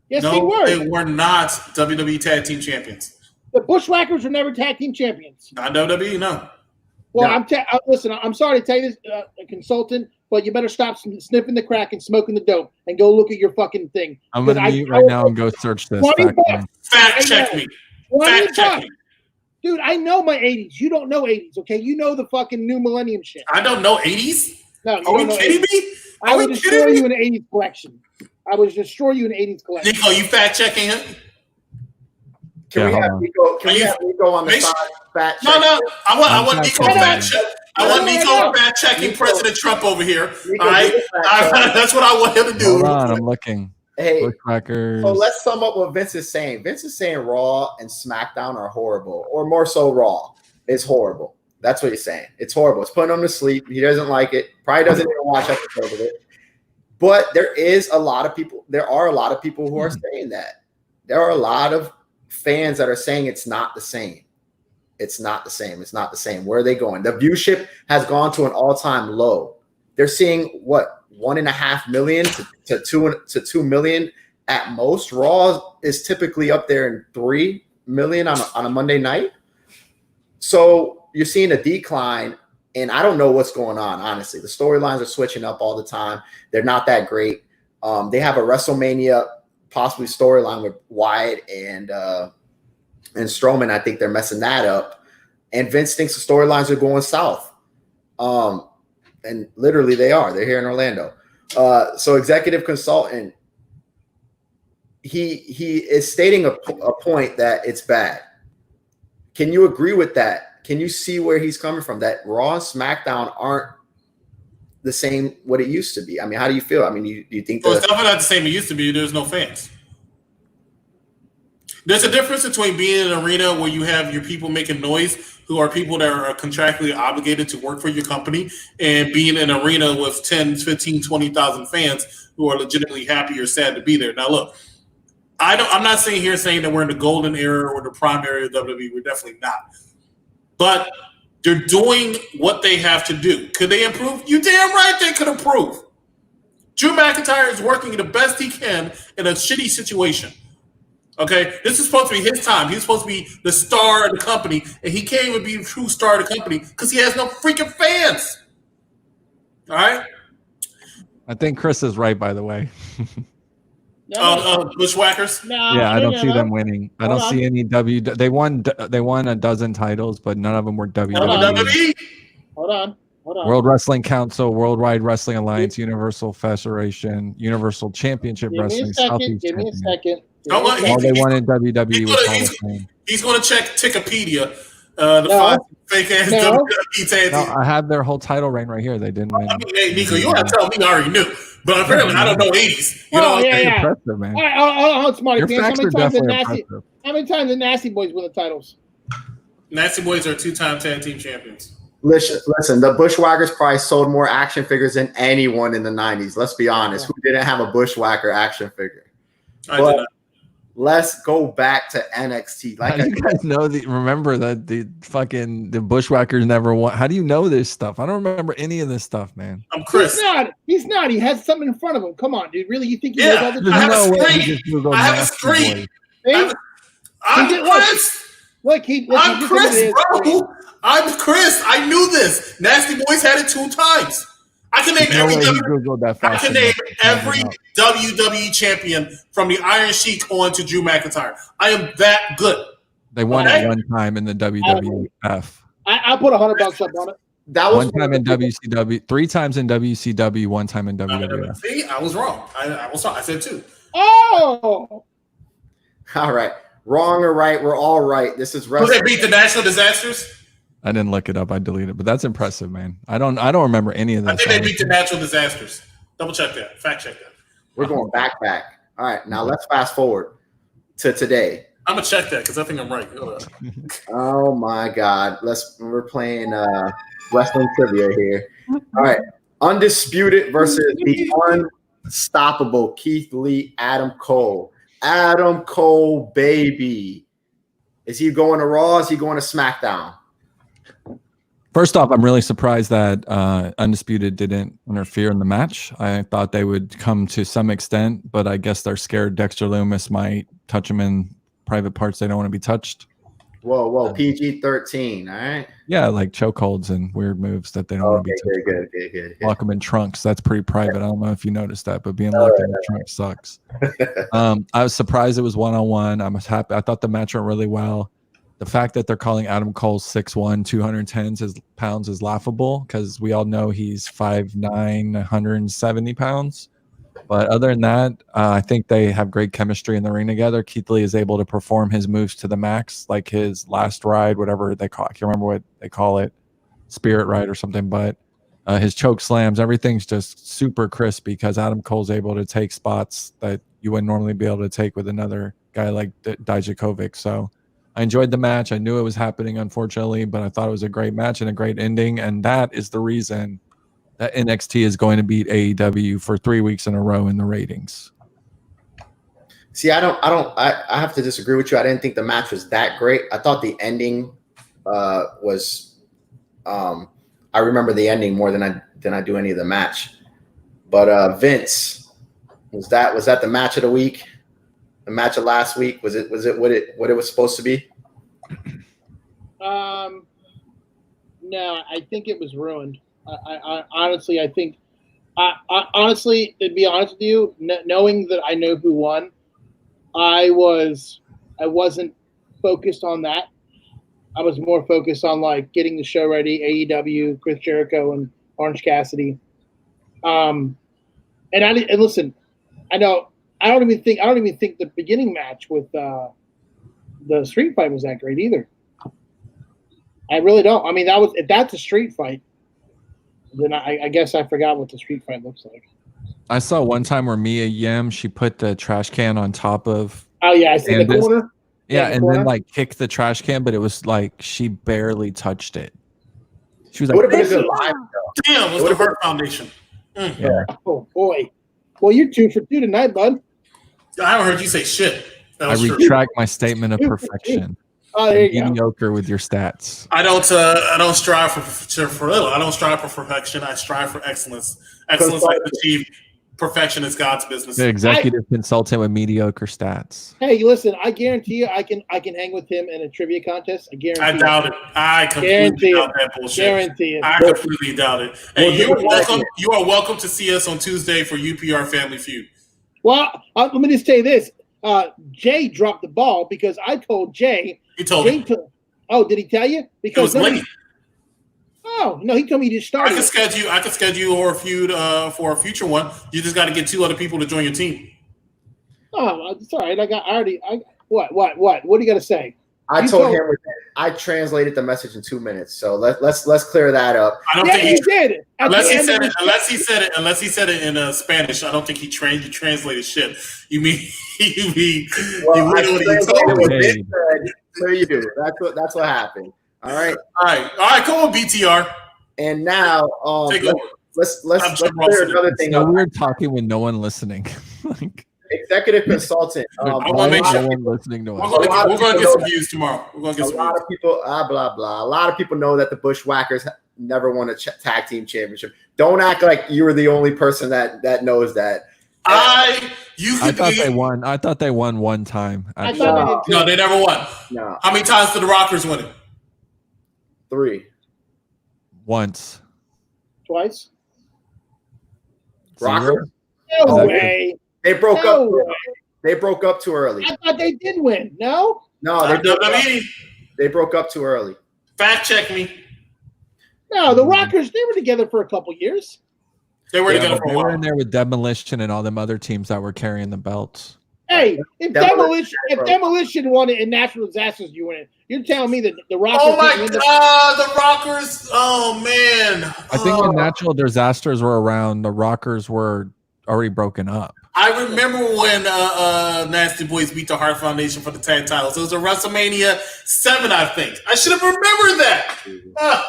Yes, No, they were. they were not WWE Tag Team Champions. The Bushwhackers were never tag team champions. Not WWE. No. Well, No. listen. I'm sorry to tell you this, a consultant, but you better stop sniffing the crack and smoking the dope and go look at your fucking thing. I'm gonna mute right now and go search this. 20 fact bucks. check. Fact check me. 20 Fact check bucks. me. Dude, I know my 80s. You don't know 80s, okay? You know the fucking new millennium shit. I don't know 80s. No, you Are don't we know kidding 80s. me? I Are would we destroy kidding you me? in an 80s collection. I would destroy you in an 80s collection. Nico, you fact checking him? Can we hold have on. Nico? Can we have Nico on the Make side? Fact No, check? no. I want I'm Nico fact fact checking. check. I want Nico fact checking President Trump over here. Nico, All right, do the fact check. that's what I want him to do. Hold on, I'm looking. Hey, Bushwhackers. so let's sum up what Vince is saying. Vince is saying Raw and SmackDown are horrible, or more so, Raw is horrible. That's what he's saying. It's horrible. It's putting him to sleep. He doesn't like it. Probably doesn't even watch episodes of it. But there are a lot of people who are saying that. There are a lot of fans that are saying it's not the same. It's not the same. It's not the same. Where are they going? The viewership has gone to an all-time low. They're seeing what, 1.5 million to 2 million at most. Raw is typically up there in 3 million on a Monday night. So you're seeing a decline, and I don't know what's going on, honestly. The storylines are switching up all the time. They're not that great. They have a WrestleMania possibly storyline with Wyatt and Strowman. I think they're messing that up. And Vince thinks the storylines are going south. And literally they are. They're here in Orlando. So executive consultant, he is stating a point that it's bad. Can you agree with that? Can you see where he's coming from? That Raw and SmackDown aren't the same what it used to be. I mean, how do you feel? I mean, do you think Well, it's definitely not the same it used to be. There's no fans. There's a difference between being in an arena where you have your people making noise, who are people that are contractually obligated to work for your company, and being in an arena with 10, 15, 20,000 fans who are legitimately happy or sad to be there. Now, look, I'm not sitting here saying that we're in the golden era or the prime era of WWE. We're definitely not. But they're doing what they have to do. Could they improve? You damn right they could improve. Drew McIntyre is working the best he can in a shitty situation. Okay? This is supposed to be his time. He's supposed to be the star of the company, and he can't even be the true star of the company because he has no freaking fans. All right? I think Chris is right, by the way. Bushwhackers? Yeah, I don't see them winning. I don't Hold see any They won a dozen titles, but none of them were WWE. WWE? Hold on. World Wrestling Council, Worldwide Wrestling Alliance, Universal Federation, Universal Championship Give me a Wrestling, second. Southeast Give me a Champion. second. Don't let- All they won in WWE was Hall of Fame. He's going to check Tikipedia. The fake ass No. WWE tag No, team. I have their whole title reign right here. They didn't win. I mean, hey, Nico, you gotta tell me I already knew. But apparently I don't know 80s. You Oh, know what I'm yeah, saying? yeah. Impressive, man. All right, hold Smarty Your Pants. facts are definitely impressive. How many times the Nasty Boys win the titles? Nasty Boys are 2-time tag team champions. Listen, the Bushwhackers probably sold more action figures than anyone in the 90s. Let's be honest. Who didn't have a Bushwhacker action figure? I But- did not. Let's go back to NXT. How do you guys know remember that the Bushwhackers never won? How do you know this stuff? I don't remember any of this stuff, man. I'm Chris. He's not. He has something in front of him. Come on, dude. Really? You think he Yeah. knows all the I have time? a screen. I have a screen. I'm Chris. Look, I'm Chris, bro. I'm Chris. I knew this. Nasty Boys had it 2 times. I can name every WWE champion from the Iron Sheik on to Drew McIntyre. I am that good. They won it one time in the WWF. I'll put $100 up on it. That was one time in WCW, 3 times in WCW, 1 time in WWF. See, I was wrong. I was wrong. I said 2. Oh, all right. Wrong or right? We're all right. This is wrestling. Who they beat the National Disasters? I didn't look it up. I deleted it, but that's impressive, man. I don't remember any of this. I think they beat the Natural Disasters. Double check that. Fact check that. We're going back. All right, now let's fast forward to today. I'm gonna check that because I think I'm right. Oh my God, we're playing wrestling trivia here. All right, Undisputed versus the unstoppable Keith Lee, Adam Cole. Adam Cole, baby. Is he going to Raw? Is he going to SmackDown? First off, I'm really surprised that Undisputed didn't interfere in the match. I thought they would come to some extent, but I guess they're scared Dexter Lumis might touch them in private parts they don't want to be touched. Whoa, PG-13, all right? Yeah, like chokeholds and weird moves that they don't want to be touched. Good. Lock them in trunks. That's pretty private. I don't know if you noticed that, but being locked in the trunk sucks. I was surprised it was 1-on-1. I was happy. I thought the match went really well. The fact that they're calling Adam Cole 6'1", 210 pounds is laughable because we all know he's 5'9", 170 pounds. But other than that, I think they have great chemistry in the ring together. Keith Lee is able to perform his moves to the max, like his last ride, whatever they call it. I can't remember what they call it, spirit ride or something. But his choke slams, everything's just super crisp because Adam Cole's able to take spots that you wouldn't normally be able to take with another guy like Dijakovic. So I enjoyed the match. I knew it was happening, unfortunately, but I thought it was a great match and a great ending. And that is the reason that NXT is going to beat AEW for 3 weeks in a row in the ratings. See, I have to disagree with you. I didn't think the match was that great. I thought the ending was I remember the ending more than I do any of the match. But Vince, was that the match of the week? The match of last week? Was it what it was supposed to be? No, I think it was ruined. I honestly, I think, honestly, to be honest with you, knowing that I know who won, I wasn't focused on that. I was more focused on like getting the show ready, AEW, Chris Jericho, and Orange Cassidy. And listen, I don't even think the beginning match with the street fight was that great either. I really don't. I mean, if that's a street fight, then I guess I forgot what the street fight looks like. I saw one time where Mia Yim, she put the trash can on top of. Oh yeah, I see the corner. Yeah, and then like kicked the trash can, but it was like she barely touched it. She was like, "Would have been a good live." Damn, it was the Hurt Foundation. Yeah. Oh boy, well you're 2 for 2 tonight, bud. I haven't heard you say shit. I retract my statement of perfection. Oh, there you go. Mediocre with your stats. I don't strive for little. I don't strive for perfection. I strive for excellence. Excellence I achieve. Perfection is God's business. The executive consultant with mediocre stats. Hey, listen, I guarantee you, I can hang with him in a trivia contest. I guarantee. I doubt it. I completely doubt that bullshit. Guarantee it. I completely doubt it. And you are welcome. You are welcome to see us on Tuesday for UPR Family Feud. Well, let me just say this: Jay dropped the ball because I told Jay. He told me. Oh, did he tell you? Because it was late. Oh no, he told me he just started. I could schedule or a feud for a future one. You just got to get 2 other people to join your team. Oh, it's all right. What do you got to say? I told him I translated the message in 2 minutes. So let's clear that up. I don't think he did. Unless he said it in Spanish. I don't think he translated shit. You mean well, what he told me. So you do. That's what happened. All right. Come on, BTR. And now let's clear another thing. So we're talking with no one listening. executive consultant. I wanna Why make is sure- no one listening to We're us? gonna get some views tomorrow. We're gonna get A some lot views. of people, blah blah. A lot of people know that the Bushwhackers never won a tag team championship. Don't act like you were the only person that knows that. I thought they won. I thought they won one time. I Actually. thought they did No, too. they never won. No, How many times did the Rockers win it? 3. Once. Twice. Rockers. No that way. They broke No up. way. They broke up too early. I thought they did win. No. No, WWE. they broke up too early. Fact check me. No, the Rockers, they were together for a couple years. They were Yeah, together but for a they were while. in there with Demolition and all them other teams that were carrying the belts. Hey, if Demolition, Demolition won it and Natural Disasters you win it, you're telling me that the Rockers Oh my didn't win the- God, the Rockers! Oh man! I think Oh. when Natural Disasters were around, the Rockers were already broken up. I remember when Nasty Boys beat the Hart Foundation for the tag titles. It was a WrestleMania 7, I think. I should have remembered that.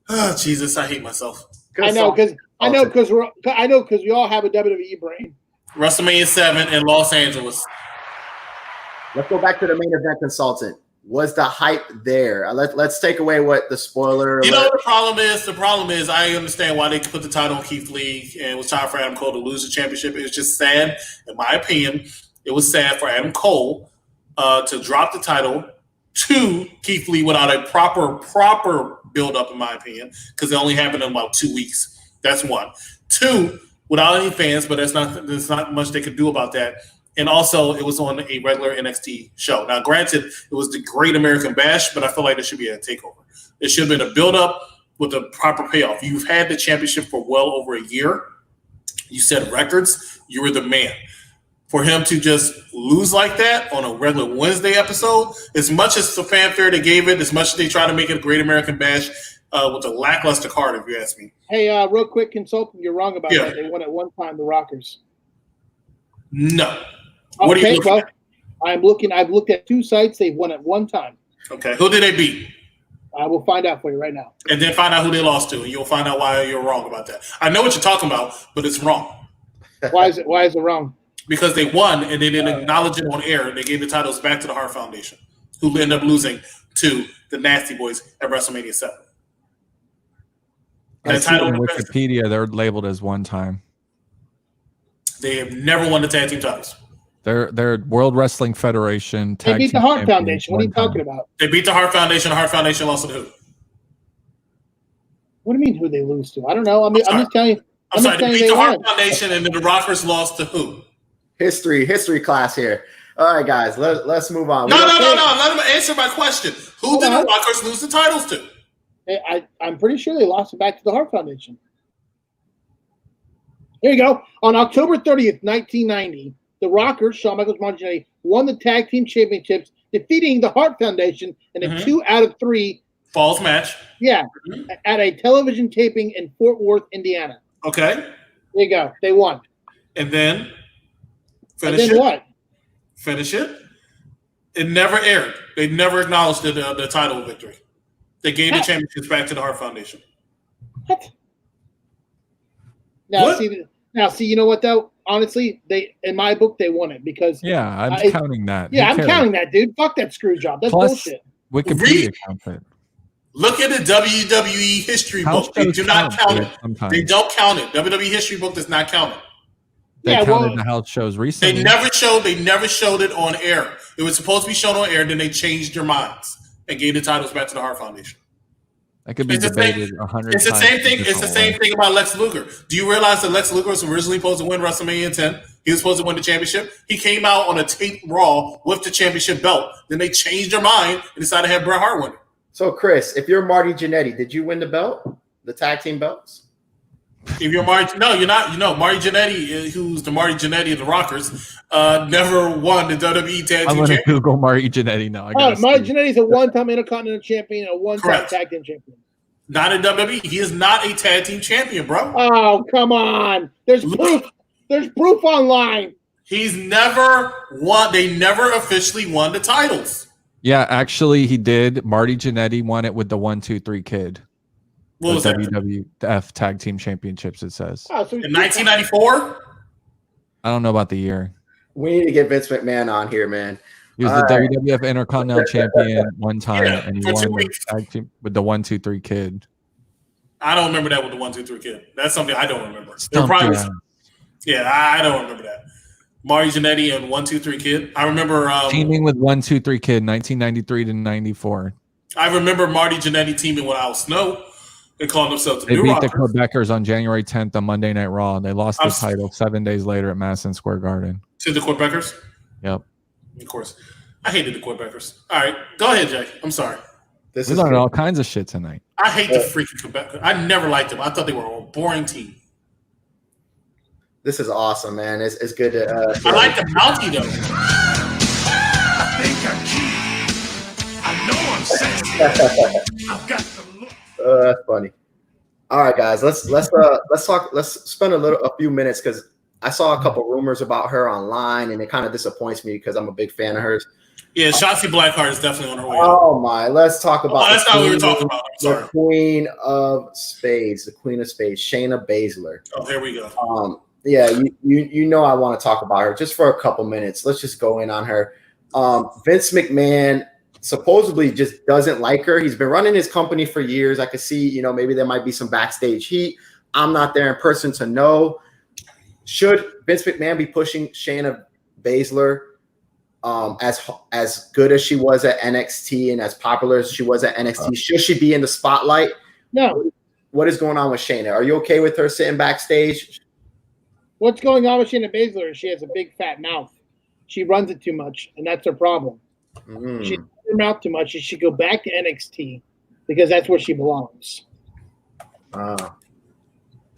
Oh, Jesus, I hate myself. I know because we all have a WWE brain. WrestleMania 7 in Los Angeles. Let's go back to the main event consultant. Was the hype there? Let's take away what the spoiler. You know alert- what the problem is? The problem is I understand why they put the title on Keith Lee and it was time for Adam Cole to lose the championship. It was just sad, in my opinion. It was sad for Adam Cole to drop the title to Keith Lee without a proper build-up, in my opinion, because it only happened in about 2 weeks. That's one. 2, without any fans, but there's not much they could do about that. And also, it was on a regular NXT show. Now, granted, it was the Great American Bash, but I feel like there should be a takeover. It should have been a build-up with a proper payoff. You've had the championship for well over a year. You set records. You were the man. For him to just lose like that on a regular Wednesday episode, as much as the fanfare they gave it, as much as they try to make it a Great American Bash, with a lackluster card, if you ask me. Hey, real quick, consultant, you're wrong about Yeah. that. They won at one time, the Rockers. No. What are you looking at? I've looked at 2 sites. They've won at one time. Okay. Who did they beat? I will find out for you right now. And then find out who they lost to, and you'll find out why you're wrong about that. I know what you're talking about, but it's wrong. Why is it wrong? Because they won and they didn't acknowledge it on air. They gave the titles back to the Hart Foundation, who ended up losing to the Nasty Boys at WrestleMania 7. I That see title, on Wikipedia, they're labeled as one time. they have never won the tag team titles. They're World Wrestling Federation. They beat the Hart Foundation. What are you talking about? They beat the Hart Foundation. The Hart Foundation lost to who? What do you mean who they lose to? I don't know. I'm just telling you. I'm sorry, they telling beat you the they Hart won. Foundation, and then the Rockers lost to who? history class here. All right, guys, let's move on. No. Let him answer my question. Who did the Hold on. Rockers lose the titles to? I'm pretty sure they lost it back to the Hart Foundation. Here you go. On October 30th, 1990, the Rockers, Shawn Michaels, Marty Jannetty, won the tag team championships, defeating the Hart Foundation in a Mhm. 2 out of 3. Falls match. Yeah, Mhm. at a television taping in Fort Worth, Indiana. Okay. There you go. They won. And then And finish then it. what? Finish it. It never aired. They never acknowledged the title victory. They gave the Huh. championships back to the Hart Foundation. What? Now What? see, you know what though? Honestly, they in my book they won it because Yeah, I'm I- counting that. yeah, Who I'm cares? counting that, dude. Fuck that screw job. That's Plus- bullshit. Wikipedia counts it. Look at the WWE history House book. They shows do not count dude, it. sometimes. They don't count it. WWE history book does not count it. They Yeah, counted well- the house shows They recently. never showed it on air. It was supposed to be shown on air, then they changed their minds and gave the titles back to the Hart Foundation. That could be It's the same- debated 100 It's the times. same thing. in It's the different same ways. thing about Lex Luger. Do you realize that Lex Luger was originally supposed to win WrestleMania 10? He was supposed to win the championship. He came out on a tape Raw with the championship belt. Then they changed their mind and decided to have Bret Hart win it. So, Chris, if you're Marty Jannetty, did you win the belt, the tag team belts? If you're Marty, no, you're not. You know, Marty Jannetty, who's the Marty Jannetty of the Rockers, never won the WWE Tag I'm Team going to Championship. Google Marty Jannetty now. I gotta Mike see. Jannetty's a one-time Intercontinental Champion and a one-time Correct. Tag Team Champion. Not in WWE. He is not a Tag Team Champion, bro. Oh, come on. There's proof. There's proof online. He's never won. They never officially won the titles. Yeah, actually, he did. Marty Jannetty won it with the 1-2-3 Kid. What was the that? WWF Tag Team Championships, it says. Oh, so In 1994? I don't know about the year. We need to get Vince McMahon on here, man. He was All the right. WWF Intercontinental Champion one time, Yeah, and he for 2 won the weeks. tag team with the 1, 2, 3 kid. I don't remember that with the 1, 2, 3 kid. That's something I don't remember. There Stumped probably your was- ass. yeah, I don't remember that. Marty Jannetty and 1, 2, 3 kid. I remember. Teaming with 1, 2, 3 kid, 1993 to 94. I remember Marty Jannetty teaming with Al Snow. They called themselves the They New beat the Rockers. Quebecers on January 10th on Monday Night Raw. They lost the I'm- title 7 days later at Madison Square Garden. To the Quebecers. Yep. Of course. I hated the Quebecers. All right. Go ahead, Jay. I'm sorry. This We is learned all kinds of shit tonight. I hate the freaking Quebecers. I never liked them. I thought they were a boring team. this is awesome, man. It's good to. I like the Mountie, though. I think I'm key. I know I'm sexy. I've got the look. That's funny. All right, guys. Let's talk. Let's spend a few minutes because I saw a couple rumors about her online, and it kind of disappoints me because I'm a big fan of hers. Yeah, Shotzi Blackheart is definitely on her way. Oh my! Let's talk about. that's not what we were the talking about. I'm sorry. The Queen of Spades, the Queen of Spades, Shayna Baszler. Oh, here we go. Yeah, you know I want to talk about her just for a couple minutes. Let's just go in on her. Vince McMahon supposedly just doesn't like her. He's been running his company for years. I could see, maybe there might be some backstage heat. I'm not there in person to know. Should Vince McMahon be pushing Shayna Baszler as good as she was at NXT and as popular as she was at NXT? Should she be in the spotlight? No. What is going on with Shayna? Are you okay with her sitting backstage? What's going on with Shayna Baszler is she has a big fat mouth. She runs it too much, and that's her problem. Mm. She runs her mouth too much. She should go back to NXT because that's where she belongs. Shayna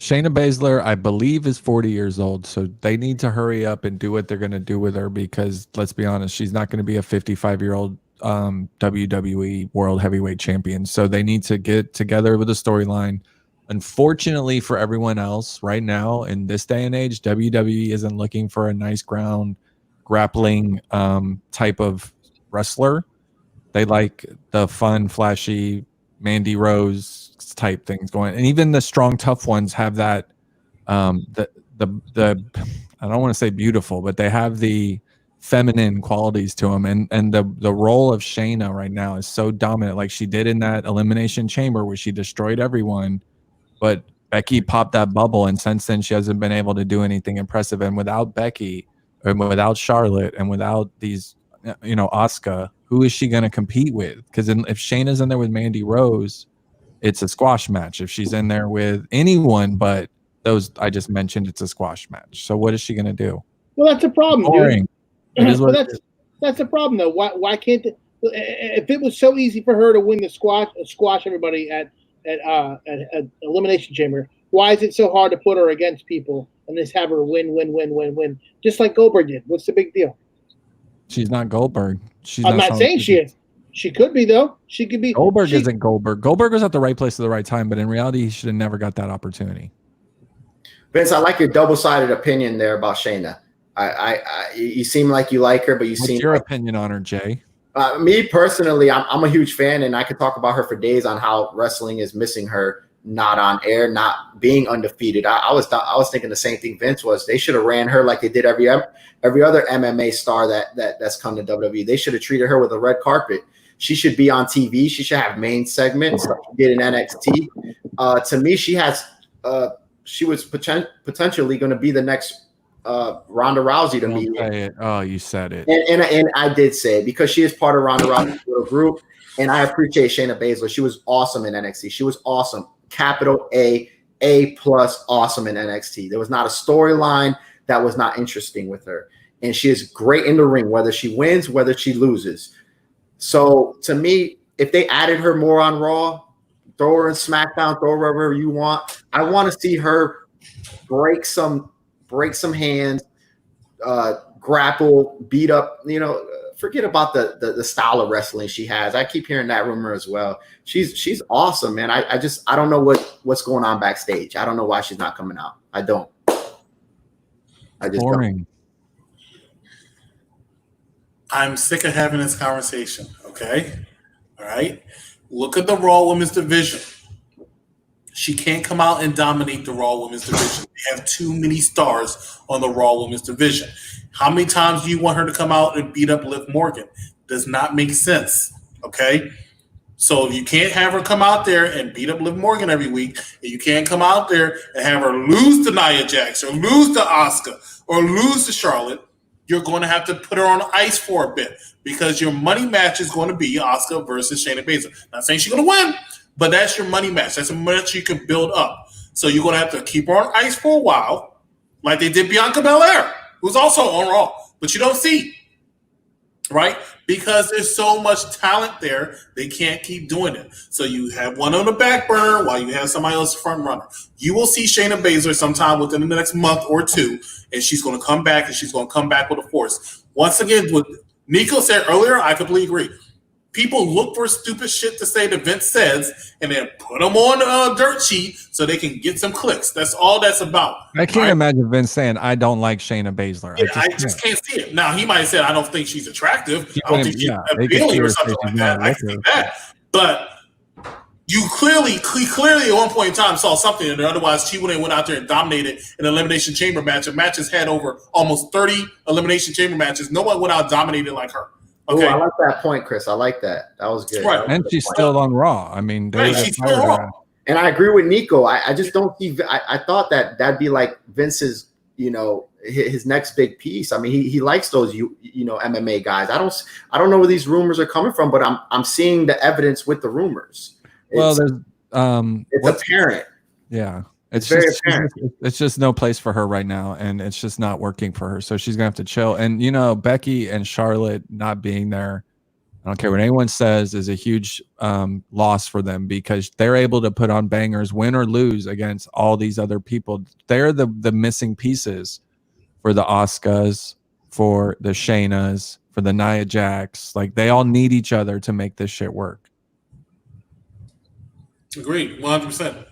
Baszler, I believe, is 40 years old, so they need to hurry up and do what they're going to do with her because, let's be honest, she's not going to be a 55-year-old WWE World Heavyweight Champion. So they need to get together with a storyline. Unfortunately for everyone else, right now in this day and age, WWE isn't looking for a nice ground grappling type of wrestler. They like the fun, flashy Mandy Rose type things going, and even the strong, tough ones have that. The I don't want to say beautiful, but they have the feminine qualities to them, and the role of Shayna right now is so dominant, like she did in that Elimination Chamber where she destroyed everyone, but Becky popped that bubble, and since then she hasn't been able to do anything impressive. And without Becky, and without Charlotte, and without these, Asuka, who is she going to compete with? Because if Shayna's in there with Mandy Rose, it's a squash match. If she's in there with anyone but those I just mentioned, it's a squash match. So what is she going to do? Well, that's a problem, Boring. dude. It is what But it is. that's a problem, though. Why can't if it was so easy for her to win the squash everybody at Elimination Chamber, why is it so hard to put her against people and just have her win, just like Goldberg did? What's the big deal? She's not Goldberg. I'm not saying she is. She could be, though. She could be. Goldberg isn't Goldberg. Goldberg was at the right place at the right time, but in reality, he should have never got that opportunity. Vince, I like your double-sided opinion there about Shayna. You seem like you like her, but What's seem your like, opinion on her, Jay? me personally, I'm a huge fan, and I could talk about her for days on how wrestling is missing her, not on air, not being undefeated. I was thinking the same thing Vince was. They should have ran her like they did every other MMA star that's come to WWE. They should have treated her with a red carpet. She should be on TV. She should have main segments like she did in NXT. To me, she was potentially going to be the next Ronda Rousey to me. Oh, you said it. And I did say it because she is part of Ronda Rousey's little group, and I appreciate Shayna Baszler. She was awesome in NXT. She was awesome, capital A+ awesome in NXT. There was not a storyline that was not interesting with her, and she is great in the ring, whether she wins, whether she loses. So to me, if they added her more on Raw, throw her in SmackDown, throw her wherever you want. I want to see her break some hands, grapple, beat up. Forget about the style of wrestling she has. I keep hearing that rumor as well. She's awesome, man. I don't know what's going on backstage. I don't know why she's not coming out. I just Boring. don't. I'm sick of having this conversation, okay? All right? Look at the Raw Women's Division. She can't come out and dominate the Raw Women's Division. They have too many stars on the Raw Women's Division. How many times do you want her to come out and beat up Liv Morgan? Does not make sense, okay? So if you can't have her come out there and beat up Liv Morgan every week, and you can't come out there and have her lose to Nia Jax or lose to Asuka or lose to Charlotte, you're going to have to put her on ice for a bit because your money match is going to be Asuka versus Shayna Baszler. Not saying she's going to win, but that's your money match. That's a match you can build up. So you're going to have to keep her on ice for a while, like they did Bianca Belair, who's also on Raw, but you don't see, right? Because there's so much talent there, they can't keep doing it. So you have one on the back burner while you have somebody else front runner. You will see Shayna Baszler sometime within the next month or two, and she's going to come back, and she's going to come back with a force. Once again, what Nico said earlier, I completely agree. People look for stupid shit to say that Vince says and then put them on a dirt sheet so they can get some clicks. That's all that's about. I can't imagine Vince saying, I don't like Shayna Baszler. Yeah, I just can't see it. Now, he might have said, I don't think she's attractive. I don't think she's appealing or something like that. I can see that. But you clearly at one point in time saw something in there. Otherwise, she went out there and dominated an Elimination Chamber match. And matches had over almost 30 Elimination Chamber matches. No one went out and dominated like her. Okay. Ooh, I like that point, Chris. I like that. That was good. Right. And she's still on Raw. I mean, she's still on Raw. And I agree with Nico. I just don't see. I thought that'd be like Vince's, his next big piece. I mean, he likes those, MMA guys. I don't know where these rumors are coming from, but I'm seeing the evidence with the rumors. Well, there's it's apparent. Yeah. It's very apparent. It's just no place for her right now, and it's just not working for her. So she's gonna have to chill. And Becky and Charlotte not being there, I don't care what anyone says, is a huge loss for them because they're able to put on bangers, win or lose against all these other people. They're the missing pieces for the Asukas, for the Shaynas, for the Nia Jax. Like they all need each other to make this shit work. Agreed, 100%.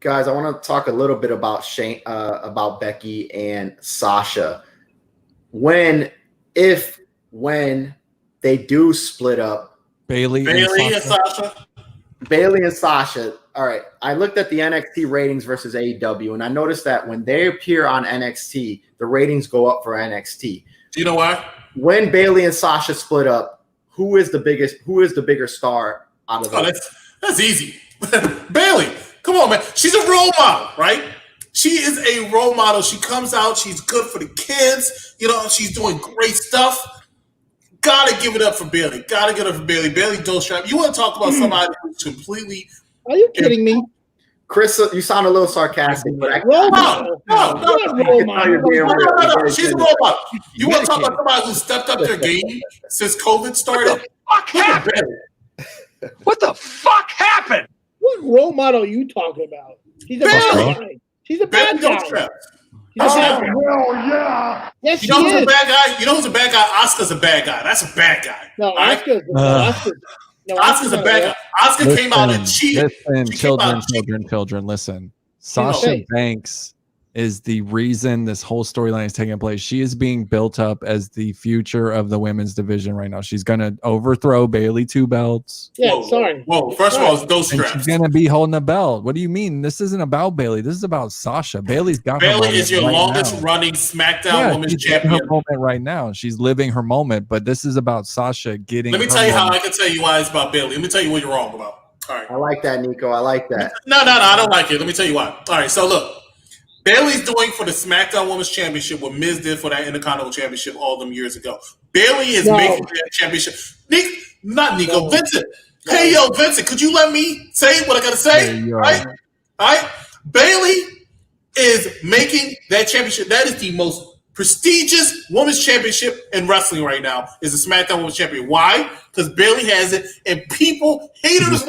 Guys, I want to talk a little bit about about Becky and Sasha. When they do split up, Bayley and Sasha. Bayley and Sasha. All right. I looked at the NXT ratings versus AEW, and I noticed that when they appear on NXT, the ratings go up for NXT. Do you know why? When Bayley and Sasha split up, who is the bigger star out of them? That's easy. Bayley. Come on, man. She's a role model, right? She is a role model. She comes out. She's good for the kids. She's doing great stuff. Gotta give it up for Bayley. Gotta give it up for Bayley. Bayley Dostrap. You want to talk about somebody who's completely... Are you kidding me? Chris, you sound a little sarcastic, but No. She's a role model. You want to talk about somebody who stepped up their game since COVID started? What the fuck happened? What role model are you talking about? She's a bad guy. She's a bad guy. Hell yeah! Yes, she who's is. a bad guy? You know who's a bad guy? Asuka's a bad guy. That's a bad guy. No, Asuka's a bad guy. Asuka came out and cheated. Listen, children, listen. Sasha Banks is the reason this whole storyline is taking place. She is being built up as the future of the women's division right now. She's going to overthrow Bayley 2 belts. Yeah, Whoa, first of all, it's those straps. She's going to be holding a belt. What do you mean? This isn't about Bayley. This is about Sasha. Bayley is your longest running SmackDown Women's Champion. Her moment right now. She's living her moment, but this is about Sasha getting. Let me tell you how I can tell you why it's about Bayley. Let me tell you what you're wrong about. All right. I like that, Nico. I like that. No, I don't like it. Let me tell you why. All right, so look. Bayley's doing for the SmackDown Women's Championship what Miz did for that Intercontinental Championship all them years ago. Bayley is making that championship. Nico, Vincent. Hey, yo, Vincent, could you let me say what I got to say? All right? Bayley is making that championship. That is the most prestigious women's championship in wrestling right now is the SmackDown Women's Champion. Why? Because Bayley has it, and haters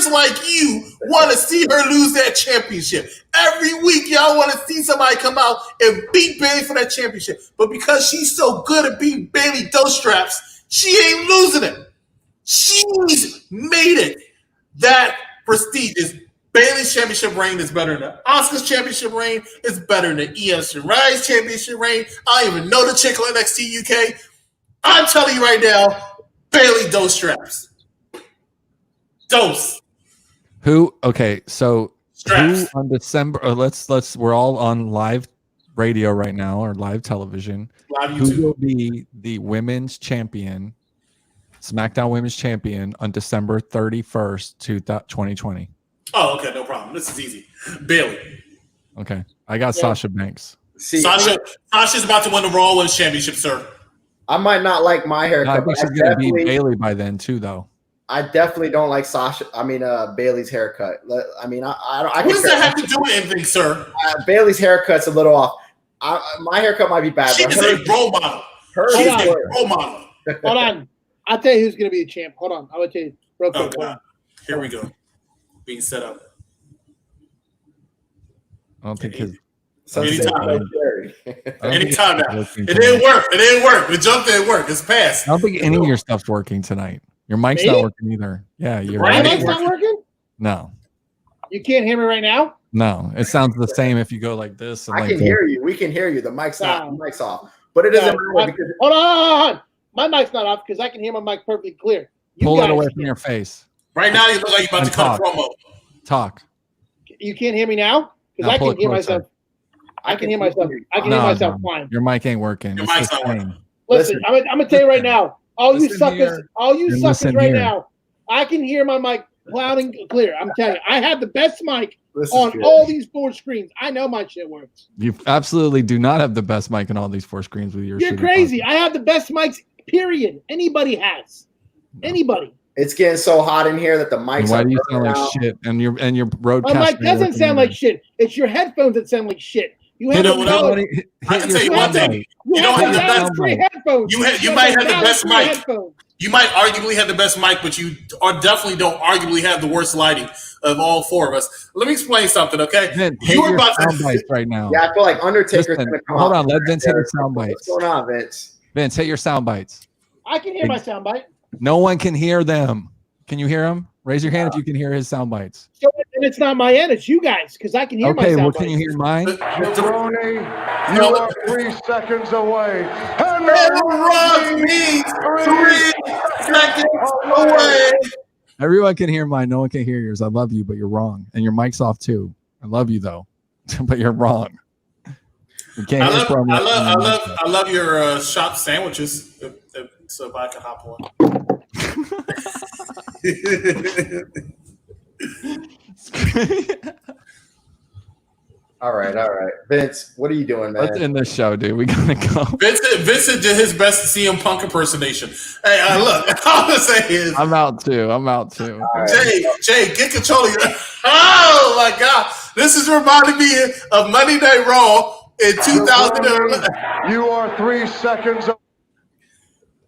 like you want to see her lose that championship. Every week, y'all want to see somebody come out and beat Bayley for that championship. But because she's so good at beating Bayley Dostraps, she ain't losing it. She's made it that prestigious. Bayley's championship reign is better than Asuka's championship reign. It's better than Io Shirai's championship reign. I don't even know the chick on NXT UK. I'm telling you right now, Bayley Dostraps. Dose. Who? Okay, so Straps. who on December? Let's. We're all on live radio right now or live television. Live Who YouTube. will be the women's champion, SmackDown Women's Champion on December 31st, 2020? Oh, okay, no problem. This is easy. Bailey. Okay, I got Yeah. Sasha Banks. See, Sasha's about to win the Raw Women's Championship, sir. I might not like my I haircut, think but she's gonna beat Bailey by then too, though. I definitely don't like Bailey's haircut. I mean, I What does compare- that have to do with anything, sir? Bailey's haircut's a little off. My haircut might be bad, She but is a role model. hers She's is a good. role model. Hold on. I'll tell you who's going to be the champ. Hold on. I will tell you real Oh, quick. Hold on. God. Here we go. Being set up. I don't think his. Sunset Anytime. Sanctuary. I don't think Anytime it's now. working It tonight. didn't work. It didn't work. The jump didn't work. It's past. I don't think any of your stuff's working tonight. Your mic's Me? not working either. Yeah, you're Right. My right. mic's not working? No, You can't hear me right now? no, it sounds the same if you go like this. And I like can this. hear you. We can hear you. The mic's not. No. The mic's off. But it doesn't No, matter because Hold on. My mic's not off because I can hear my mic perfectly clear. You Pull it guys away can't. from your face. Right now, you look like you're about to And cut a talk. promo. Talk. You can't hear me now? Because Now I pull can it hear closer. myself. I can hear myself. I can hear myself fine. Your mic ain't working. Your It's mic's the not same. working. Listen, I'm gonna tell you right now. All you Listen suckers, here. all you And suckers listen right here. now. I can hear my mic loud and clear. I'm telling you, I have the best mic this is on good. all these 4 screens. I know my shit works. You absolutely do not have the best mic on all these 4 screens with your. You're shooting crazy. podcast. I have the best mics. Period. Anybody has. Anybody. It's getting so hot in here that the And mics why are do you sound burning like out. shit? And your My broadcast. mic doesn't sound like shit. It's your headphones that sound like shit. You have You know the what valid- I can tell you one thing. You don't have have the the valid best free mic. headphones. You have might have the valid best free mic. headphones. You might arguably have the best mic, but you definitely don't arguably have the worst lighting of all 4 of us. Let me explain something, okay? Vince, hit You were your about sound to. bites right now. Yeah, I feel like Undertaker's Listen, gonna come hold out. on, let Vince hit his sound What's bites. going on, Vince? Vince, hit your sound bites. I can hear my soundbite. No one can hear them. Can you hear him? Raise your hand if you can hear his sound bites. So, and it's not my end, it's you guys, because I can hear my Okay, soundbite. well, can you hear mine? Jabroni, you are 3 seconds away. And Rock me 3 seconds away. Everyone can hear mine. No one can hear yours. I love you, but you're wrong. And your mic's off too. I love you though, but you're wrong. You can't I hear love, from I love, I love your shop sandwiches. So if I can hop on. All right. Vince, what are you doing, man? Let's end this show, dude. We gotta go. Vincent did his best CM Punk impersonation. Hey, look, all I'm gonna say is, I'm out too. I'm out too. All right. Jay, get control of your. Oh my God, this is reminding me of Monday Night Raw in 2011, you are 3 seconds away.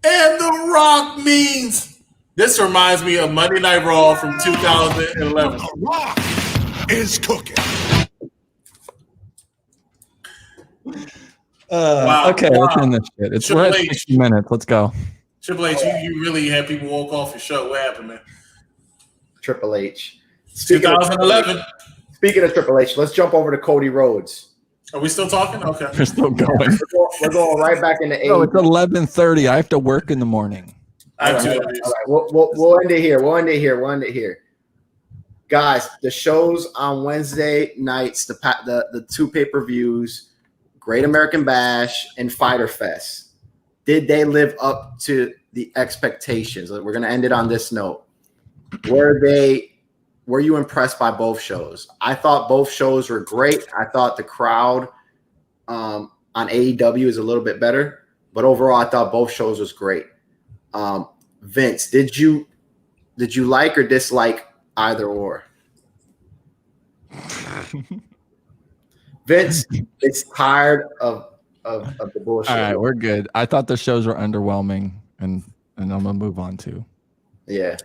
and The Rock means. This reminds me of Monday Night Raw from 2011. The Rock is cooking. Wow. Okay, Wow. let's end this shit. It's Triple we're at H. 60 minutes. Let's go. Triple H, you really had people walk off your show. What happened, man? Triple H. 2011. Speaking of Triple H, let's jump over to Cody Rhodes. Are we still talking? Okay. We're still going. We're going right back into No, it's AEW. 11:30. I have to work in the morning. I have All two right, of these. all right. We'll end it here. We'll end it here. Guys, the shows on Wednesday nights, the 2 pay-per-views, Great American Bash and Fyter Fest. Did they live up to the expectations? We're going to end it on this note. Were you impressed by both shows? I thought both shows were great. I thought the crowd on AEW is a little bit better, but overall I thought both shows was great. Vince, did you like or dislike either or? Vince is tired of the bullshit. All right, we're good. I thought the shows were underwhelming, and I'm gonna move on to. Yeah.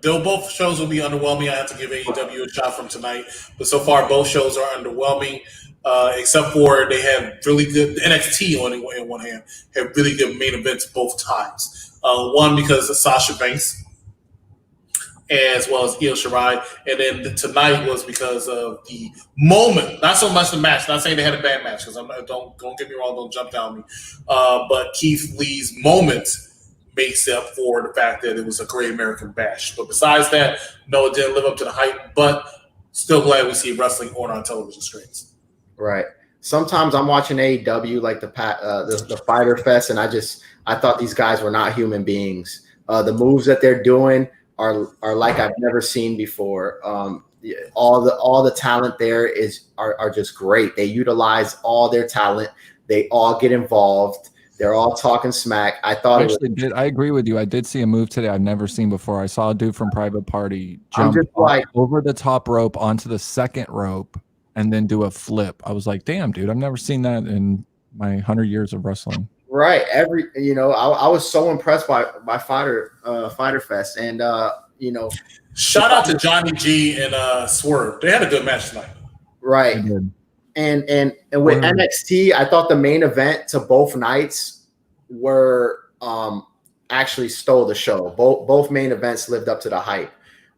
Though both shows will be underwhelming, I have to give AEW a shot from tonight. But so far, both shows are underwhelming, except for they have really good NXT on one hand, have really good main events both times. One because of Sasha Banks, as well as Io Shirai, and then tonight was because of the moment, not so much the match. Not saying they had a bad match, because don't get me wrong, don't jump down me. But Keith Lee's moment makes up for the fact that it was a Great American Bash. But besides that, no, it didn't live up to the hype. But still glad we see wrestling on our television screens. Right. Sometimes I'm watching AEW like the Fighter Fest, and I thought these guys were not human beings. The moves that they're doing are like I've never seen before. All the talent there are just great. They utilize all their talent. They all get involved. They're all talking smack. I thought I agree with you. I did see a move today I've never seen before. I saw a dude from Private Party jump over the top rope onto the second rope and then do a flip. I was like, damn, dude, I've never seen that in my 100 years of wrestling. Right. I was so impressed by Fighter Fest, and shout out to Johnny G and Swerve. They had a good match tonight. Right. And with NXT, I thought the main event to both nights were actually stole the show. Both main events lived up to the hype.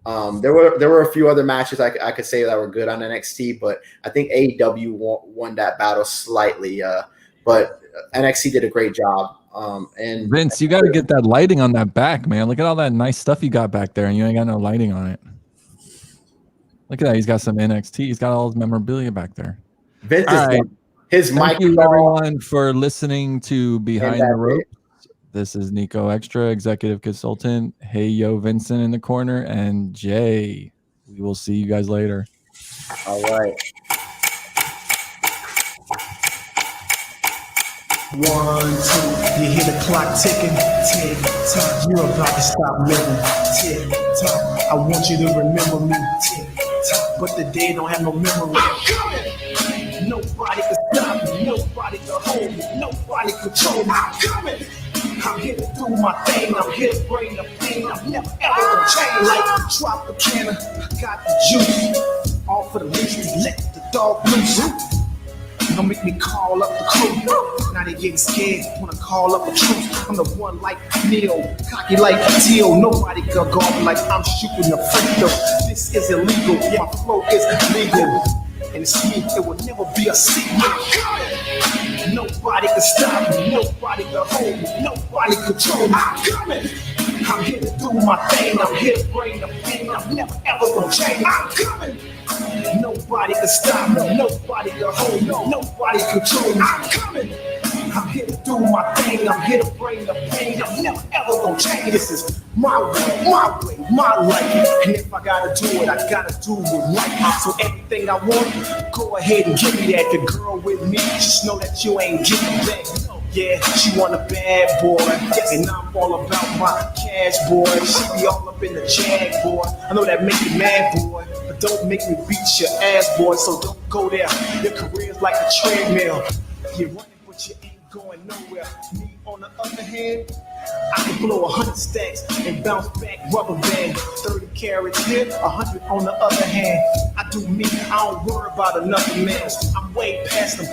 There were a few other matches I could say that were good on NXT, but I think AEW won that battle slightly. But NXT did a great job. And Vince, you got to get that lighting on that back, man. Look at all that nice stuff you got back there, and you ain't got no lighting on it. Look at that. He's got some NXT. He's got all his memorabilia back there. Vince is Thank you, everyone, for listening to Behind the Ropes. This is Nico Extra, executive consultant. Hey, yo, Vincent in the corner, and Jay. We will see you guys later. All right. 1, 2, you hear the clock ticking, tick tock, you're about to stop living, tick tock, I want you to remember me, tick tock, but the day don't have no memory. Nobody can stop me, nobody can hold me, nobody control me. I'm coming. I'm here to do my thing, I'm here to bring the pain, I'm never ever gonna change. Like drop the cannon, I got the juice, all for the least, let the dog loose. Don't make me call up the crew. Now they getting scared when I call up the truth. I'm the one like Neil, cocky like Teal. Nobody can go like I'm shooting a free throw. This is illegal, my flow is legal. And it's me, it will never be a secret. Nobody can stop me, nobody can hold me, nobody control me. I'm coming. I'm here to do my thing, I'm here to bring the pain, I'm never ever gonna change. I'm coming. Nobody can stop me, nobody can hold me, nobody control me. I'm coming. I'm here to do my thing, I'm here to bring the pain, I'm never ever gonna change. This is my way, my life. And if I gotta do it, I gotta do it right. So everything I want, go ahead and give me that. The girl with me, just know that you ain't getting back. Yeah, she want a bad boy, and I'm all about my cash, boy. She be all up in the jag, boy. I know that make you mad, boy, but don't make me beat your ass, boy. So don't go there. Your career's like a treadmill. You're running, but you ain't going nowhere. Me, on the other hand, I can blow 100 stacks and bounce back rubber band. 30 carats here, 100 on the other hand. I do me, I don't worry about another man. I'm way past them.